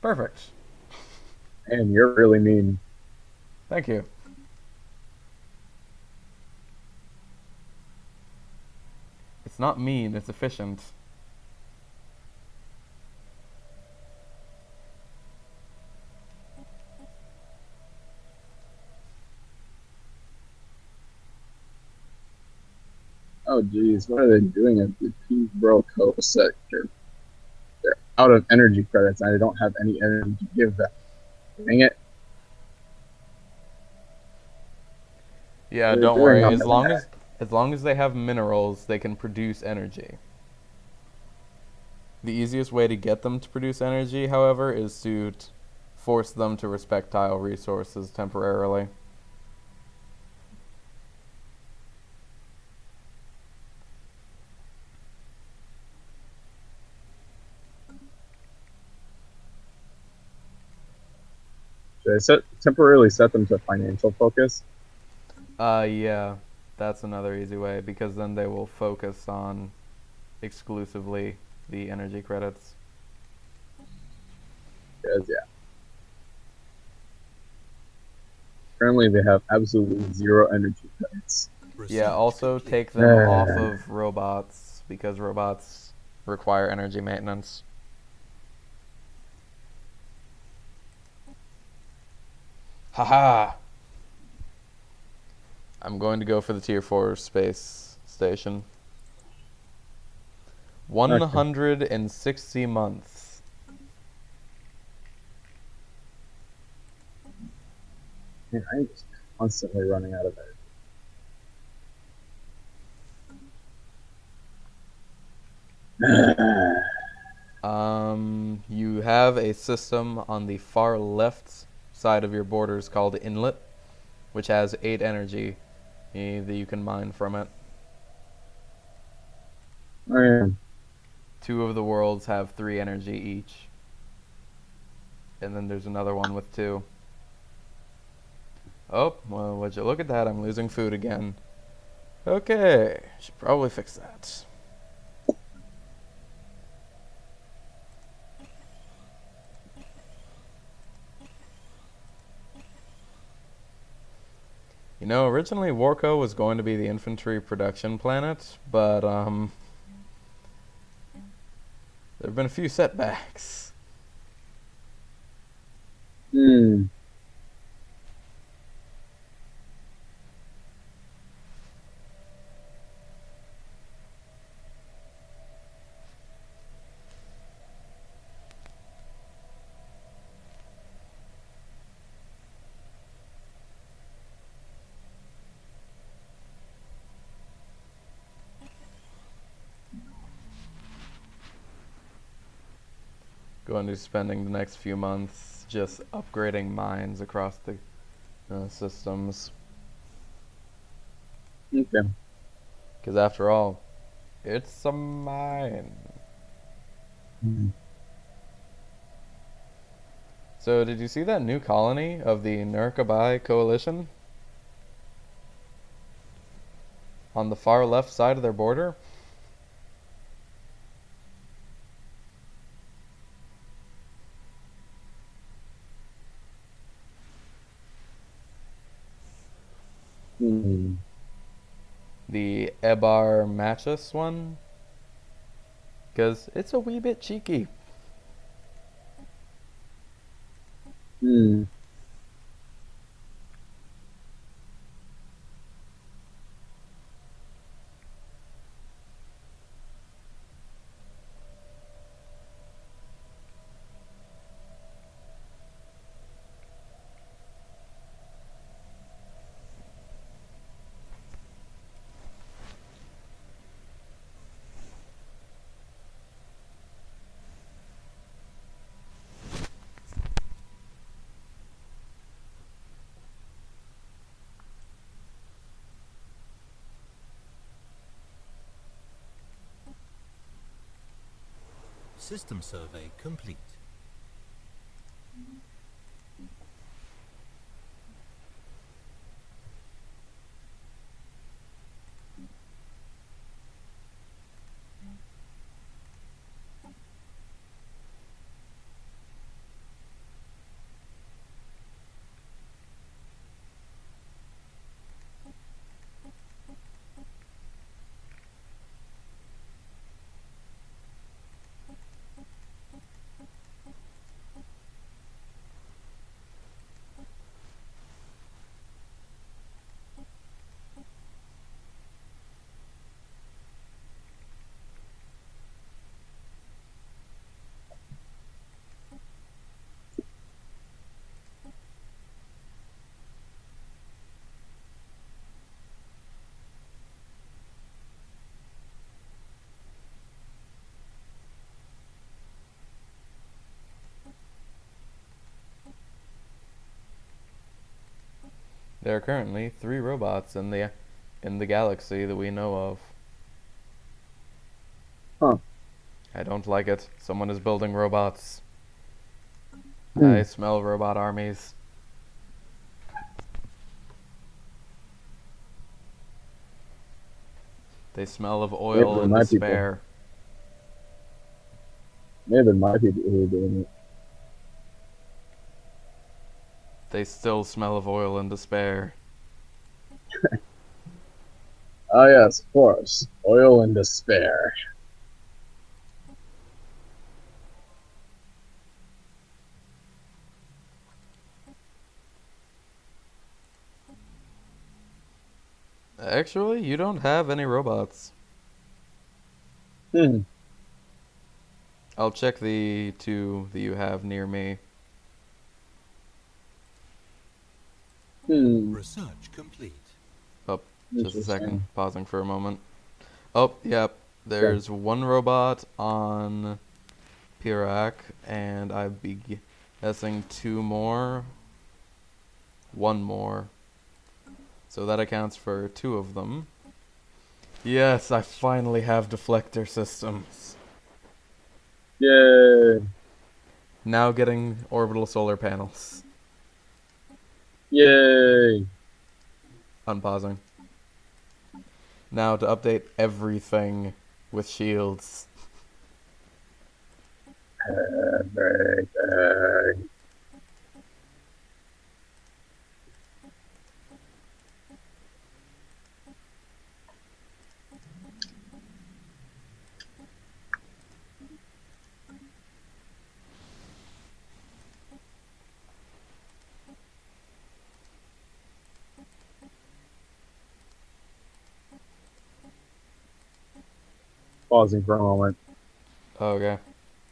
Perfect. And you're really mean. Thank you. It's not mean, it's efficient. Oh geez, what are they doing at the Peterborough Coast sector? They're out of energy credits and I don't have any energy to give them. Dang it. Yeah, don't worry. As long as they have minerals, they can produce energy. The easiest way to get them to produce energy, however, is to force them to respect tile resources temporarily. Should I temporarily set them to financial focus? Yeah, that's another easy way, because then they will focus on exclusively the energy credits. Because, yeah. Currently, they have absolutely 0 energy credits. Yeah, also take them off of robots, because robots require energy maintenance. Haha! I'm going to go for the tier 4 space station. 160 months. Man, I'm just constantly running out of energy. You have a system on the far left side of your borders called Inlet, which has 8 energy that you can mine from it. Oh, yeah. 2 of the worlds have 3 energy each. And then there's another one with 2. Oh, well, would you look at that? I'm losing food again. Okay, should probably fix that. You know, originally Warco was going to be the infantry production planet, but there have been a few setbacks. Hmm. Going to be spending the next few months just upgrading mines across the systems. Okay. Because after all, it's a mine. Hmm. So did you see that new colony of the Nurkabai coalition? On the far left side of their border? Hmm. The Ebar Machus one? Because it's a wee bit cheeky. Hmm. System survey complete. There are currently 3 robots in the galaxy that we know of. Huh. I don't like it. Someone is building robots. Hmm. I smell robot armies. They smell of oil Maybe and my people. despair. Maybe my people who are doing it. They still smell of oil and despair. Ah, yes, of course. Oil and despair. Actually, you don't have any robots. Hmm. I'll check the two that you have near me. Research complete. Oh, just a second. Interesting. Pausing for a moment. Oh, yep. There's one robot on Pirak, and I'd be guessing two more. One more. So that accounts for two of them. Yes, I finally have deflector systems. Yay! Now getting orbital solar panels. Yay! Unpausing. Now to update everything with shields. Everything. Pausing for a moment. Okay.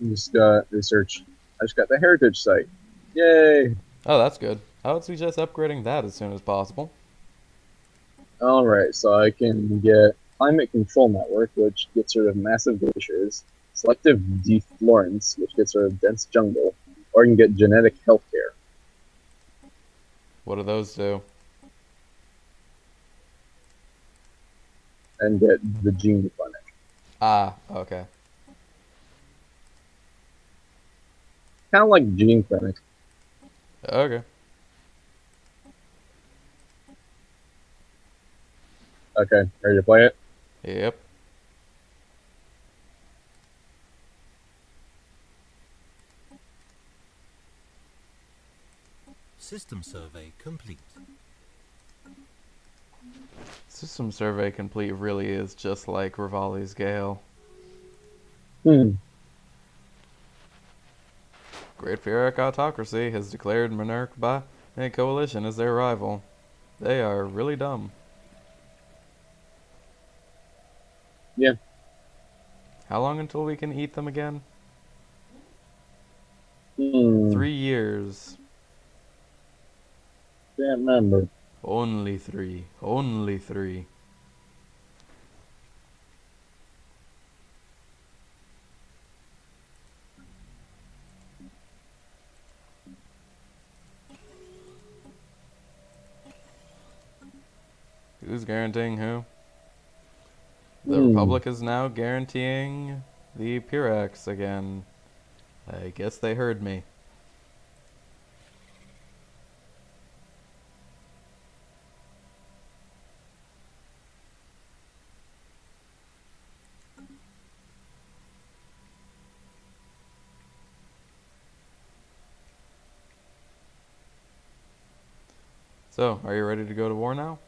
Just got research. I just got the heritage site. Yay! Oh, that's good. I would suggest upgrading that as soon as possible. Alright, so I can get climate control network, which gets rid of massive glaciers, selective deflorence, which gets rid of dense jungle, or you can get genetic healthcare. What do those do? And get the gene clinic. Ah, okay. Kind of like gene clinic. Okay. Okay, ready to play it? Yep. System survey complete. System survey complete really is just like Rivali's Gale. Great Pyrrhic Autocracy has declared Monarch by a coalition as their rival. They are really dumb. Yeah. How long until we can eat them again? 3 years. Can't remember. Only 3. Only 3. Who's guaranteeing who? The Republic is now guaranteeing the Pyrrhics again. I guess they heard me. So, are you ready to go to war now?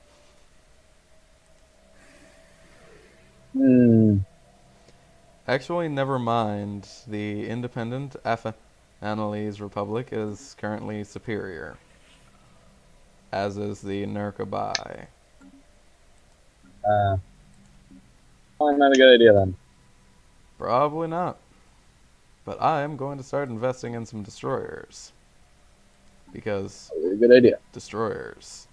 Actually, never mind. The independent Analyse Republic is currently superior, as is the Nurkabai. Probably not a good idea then. Probably not. But I am going to start investing in some destroyers. Because Probably a good idea. destroyers.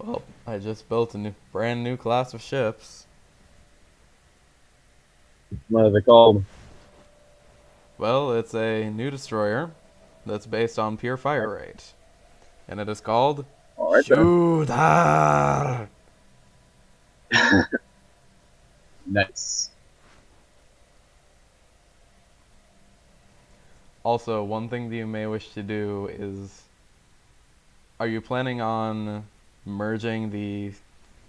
Well, I just built a brand new class of ships. What are they called? Well, it's a new destroyer that's based on pure fire rate. And it is called All right then. Shooter. Nice. Also, one thing that you may wish to do is, are you planning on merging the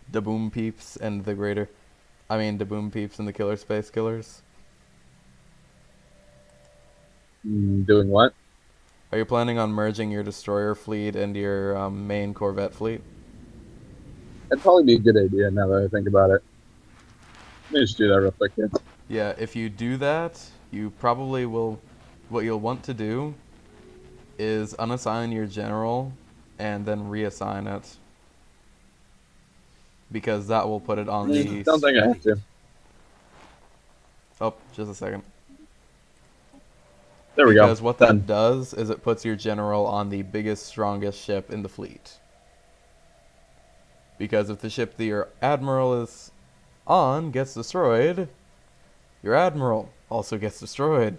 Boom Peeps and the the Boom Peeps and the Killer Space Killers? Doing what? Are you planning on merging your destroyer fleet and your main corvette fleet? That'd probably be a good idea now that I think about it. Let me just do that real quick here. Yeah, if you do that, you probably will. What you'll want to do is unassign your general and then reassign it, because that will put it on the. Don't think I have to. Oh, just a second. There we go. Because what Done. that does is it puts your general on the biggest, strongest ship in the fleet. Because if the ship that your admiral is on gets destroyed, your admiral also gets destroyed.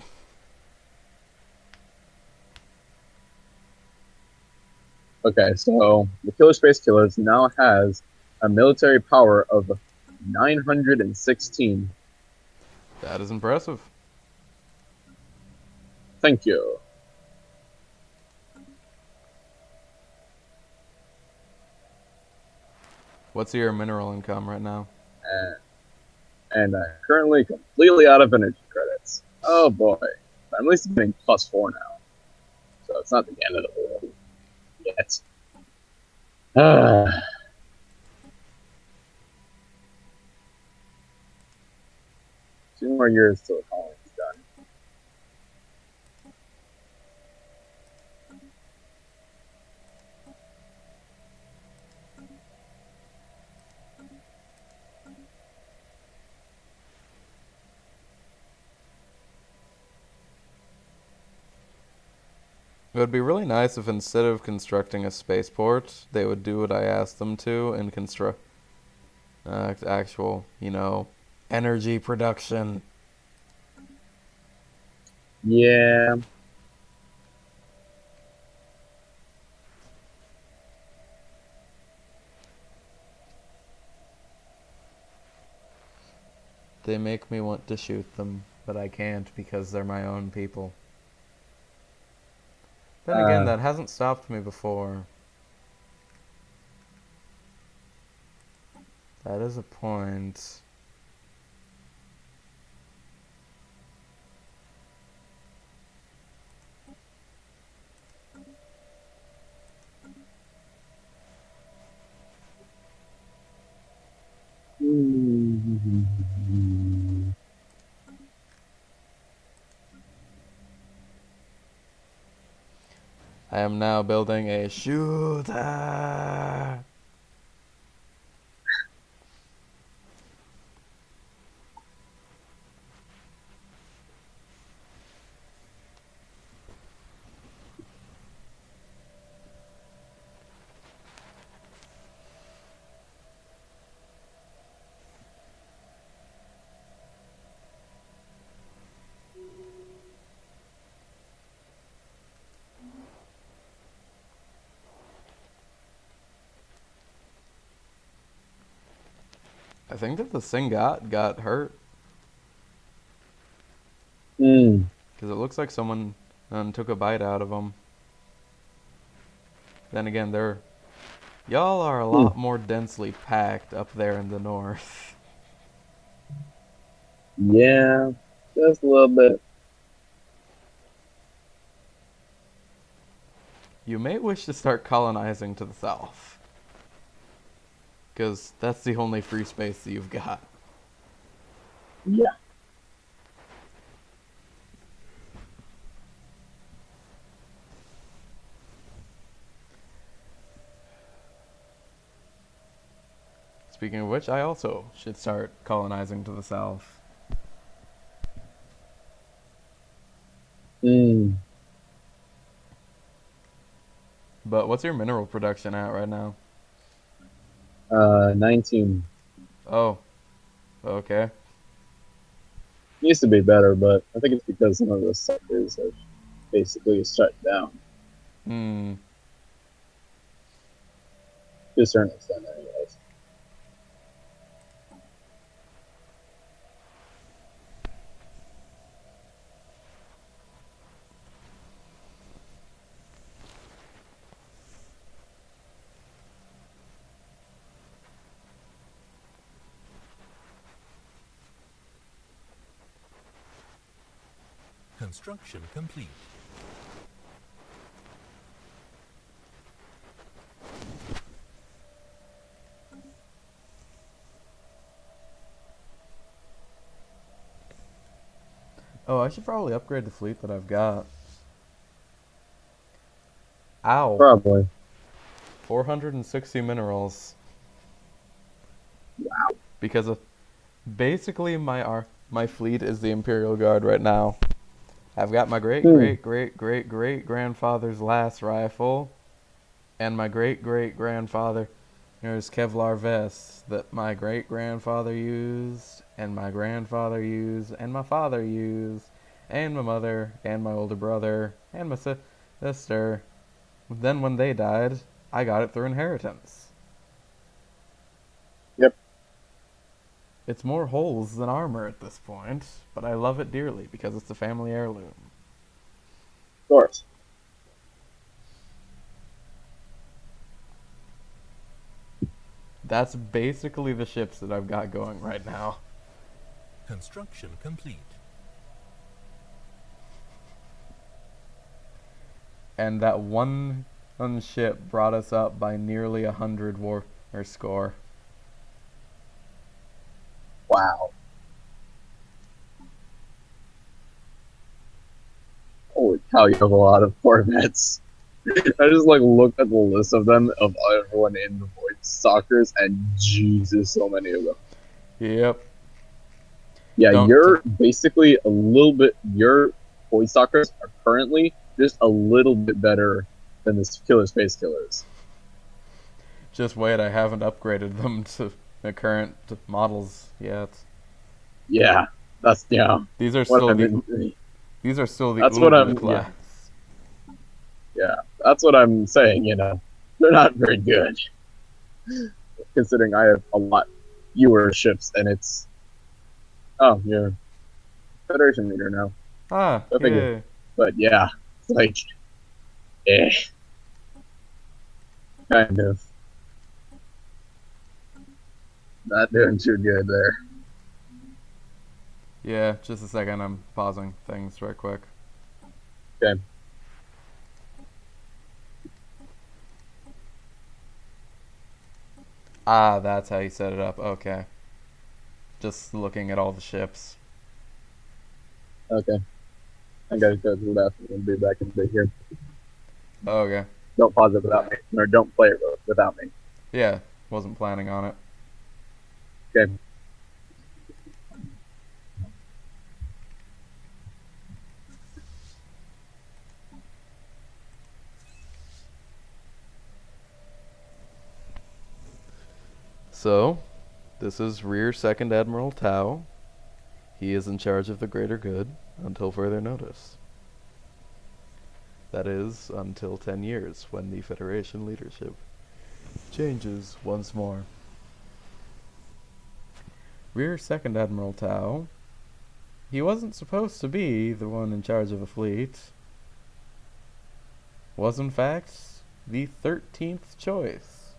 Okay, so the Killer Space Killers now has a military power of 916. That is impressive. Thank you. What's your mineral income right now? And I'm currently completely out of energy credits. Oh boy. At least I'm getting +4 now. So it's not the end of the world yet. 2 more years till the colony's done. It would be really nice if instead of constructing a spaceport, they would do what I asked them to and construct actual, energy production. Yeah. They make me want to shoot them, but I can't because they're my own people. Then again, that hasn't stopped me before. That is a point. I am now building a shooter. I think that the Singat got hurt. Because it looks like someone took a bite out of him. Then again, y'all are a lot more densely packed up there in the north. Yeah, just a little bit. You may wish to start colonizing to the south. Because that's the only free space that you've got. Yeah. Speaking of which, I also should start colonizing to the south. But what's your mineral production at right now? 19. Oh, okay. Used to be better, but I think it's because some of the sectors have basically shut down Hmm. to a certain extent, anyways. Construction complete. Oh, I should probably upgrade the fleet that I've got. Ow. Probably. 460 minerals. Because of basically my fleet is the Imperial Guard right now. I've got my great great great great great grandfather's last rifle, and my great great grandfather there's Kevlar vests that my great grandfather used, and my grandfather used, and my father used, and my mother, and my older brother, and my sister. Then when they died, I got it through inheritance. Yep. It's more holes than armor at this point, but I love it dearly because it's a family heirloom. Of course. That's basically the ships that I've got going right now. Construction complete. And that one ship brought us up by nearly 100 war or score. Wow. Holy cow, you have a lot of Corvettes. I just looked at the list of them of everyone in the Void Stalkers, and Jesus, so many of them. Yep. Yeah, Don't you're basically a little bit. Your Void Stalkers are currently just a little bit better than the Killer Space Killers. just wait, I haven't upgraded them to the current models yet. Yeah, that's These are what still I've the been. these are still the That's what Ultra I'm. class. Yeah, that's what I'm saying. They're not very good, considering I have a lot fewer ships, and it's. Oh, you're Federation leader now. Ah, I figured. yeah. But yeah, it's eh, kind of not doing too good there. Yeah, just a second, I'm pausing things right quick. Okay. Ah, that's how you set it up. Okay. Just looking at all the ships. Okay. I gotta go to the bathroom and be back in a bit here. Okay. Don't pause it without me, or don't play it without me. Yeah, wasn't planning on it. Okay. So, this is Rear Second Admiral Tau. He is in charge of the greater good until further notice. That is, until 10 years, when the Federation leadership changes once more. Rear Second Admiral Tau. He wasn't supposed to be the one in charge of a fleet. Was in fact the 13th choice.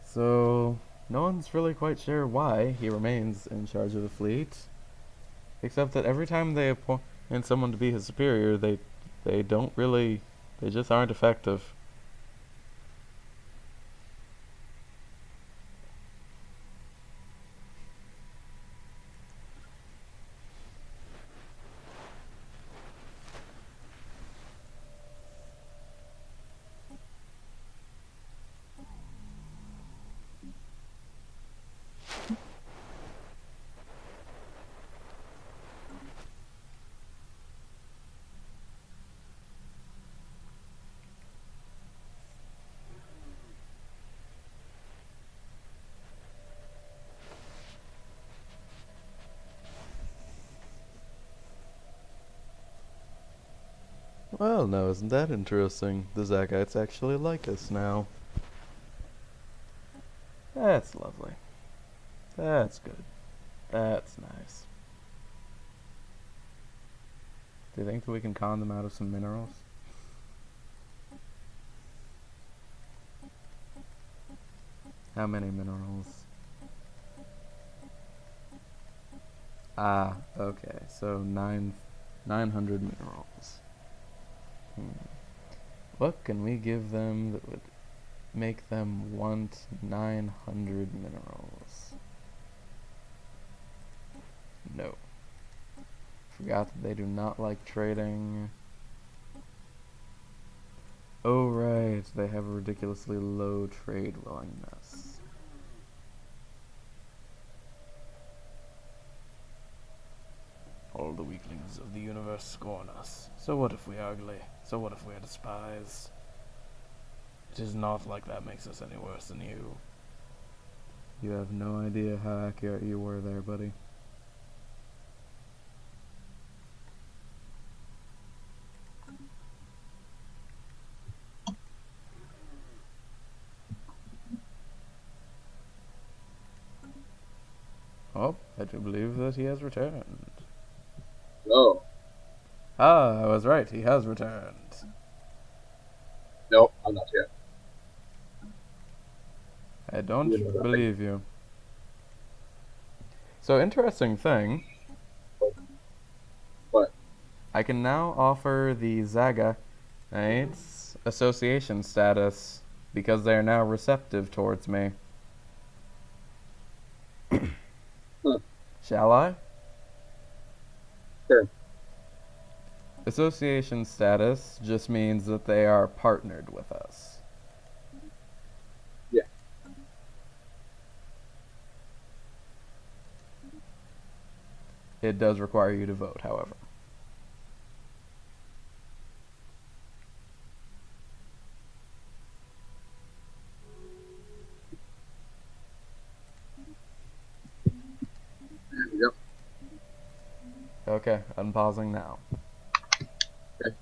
So, no one's really quite sure why he remains in charge of the fleet. Except that every time they appoint someone to be his superior, they don't really, they just aren't effective. Well, no, isn't that interesting? The Zagites actually like us now. That's lovely. That's good. That's nice. Do you think that we can con them out of some minerals? How many minerals? Ah, okay. So 900 minerals. What can we give them that would make them want 900 minerals? No. Forgot that they do not like trading. Oh right, they have a ridiculously low trade willingness. All the weaklings of the universe scorn us. So what if we are ugly? So what if we are despised? It is not like that makes us any worse than you. You have no idea how accurate you were there, buddy. Oh, I do believe that he has returned. Oh, Ah, I was right, he has returned. no, I'm not yet. I don't You know that believe you. So, interesting thing. What? I can now offer the Zagates association status because they are now receptive towards me. Huh. Shall I? Sure. Association status just means that they are partnered with us. Yeah. It does require you to vote, however. Yep. Okay, unpausing now. Okay.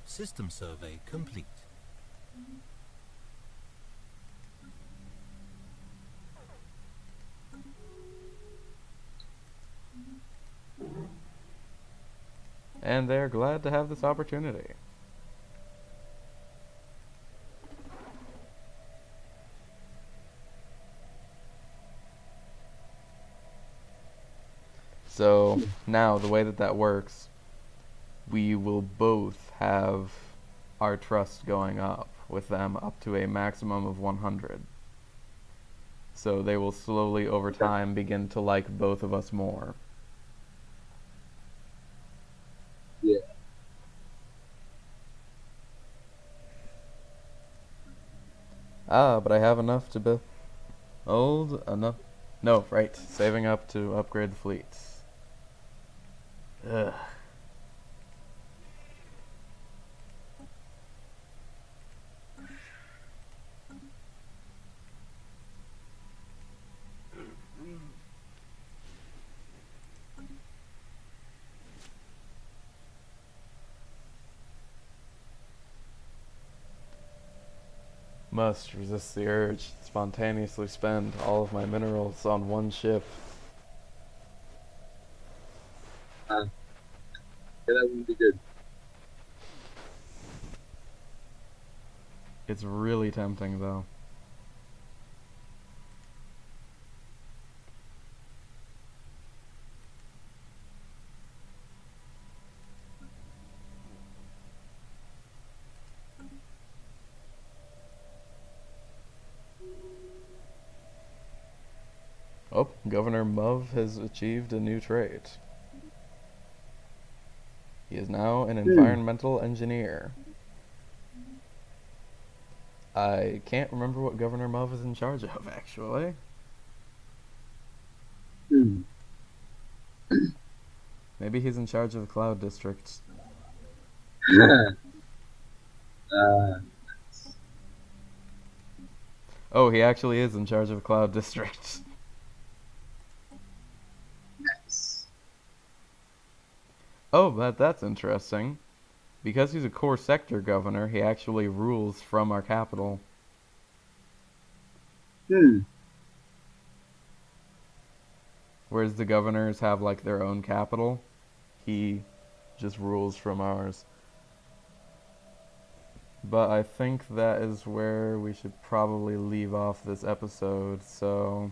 System survey complete. And they're glad to have this opportunity. So now the way that that works, we will both have our trust going up with them up to a maximum of 100. So they will slowly over time begin to like both of us more. Yeah. Ah, but I have enough to build enough. No, right, saving up to upgrade the fleet. Ugh. Must resist the urge to spontaneously spend all of my minerals on one ship. Yeah, that wouldn't be good. It's really tempting, though. Oh, Governor Muv has achieved a new trait. He is now an environmental engineer. I can't remember what Governor Muv is in charge of, actually. Hmm. Maybe he's in charge of the Cloud District. uh, Oh, he actually is in charge of Cloud District. Nice. Oh, that's interesting. Because he's a core sector governor, he actually rules from our capital. Whereas the governors have like their own capital, he just rules from ours. But I think that is where we should probably leave off this episode, so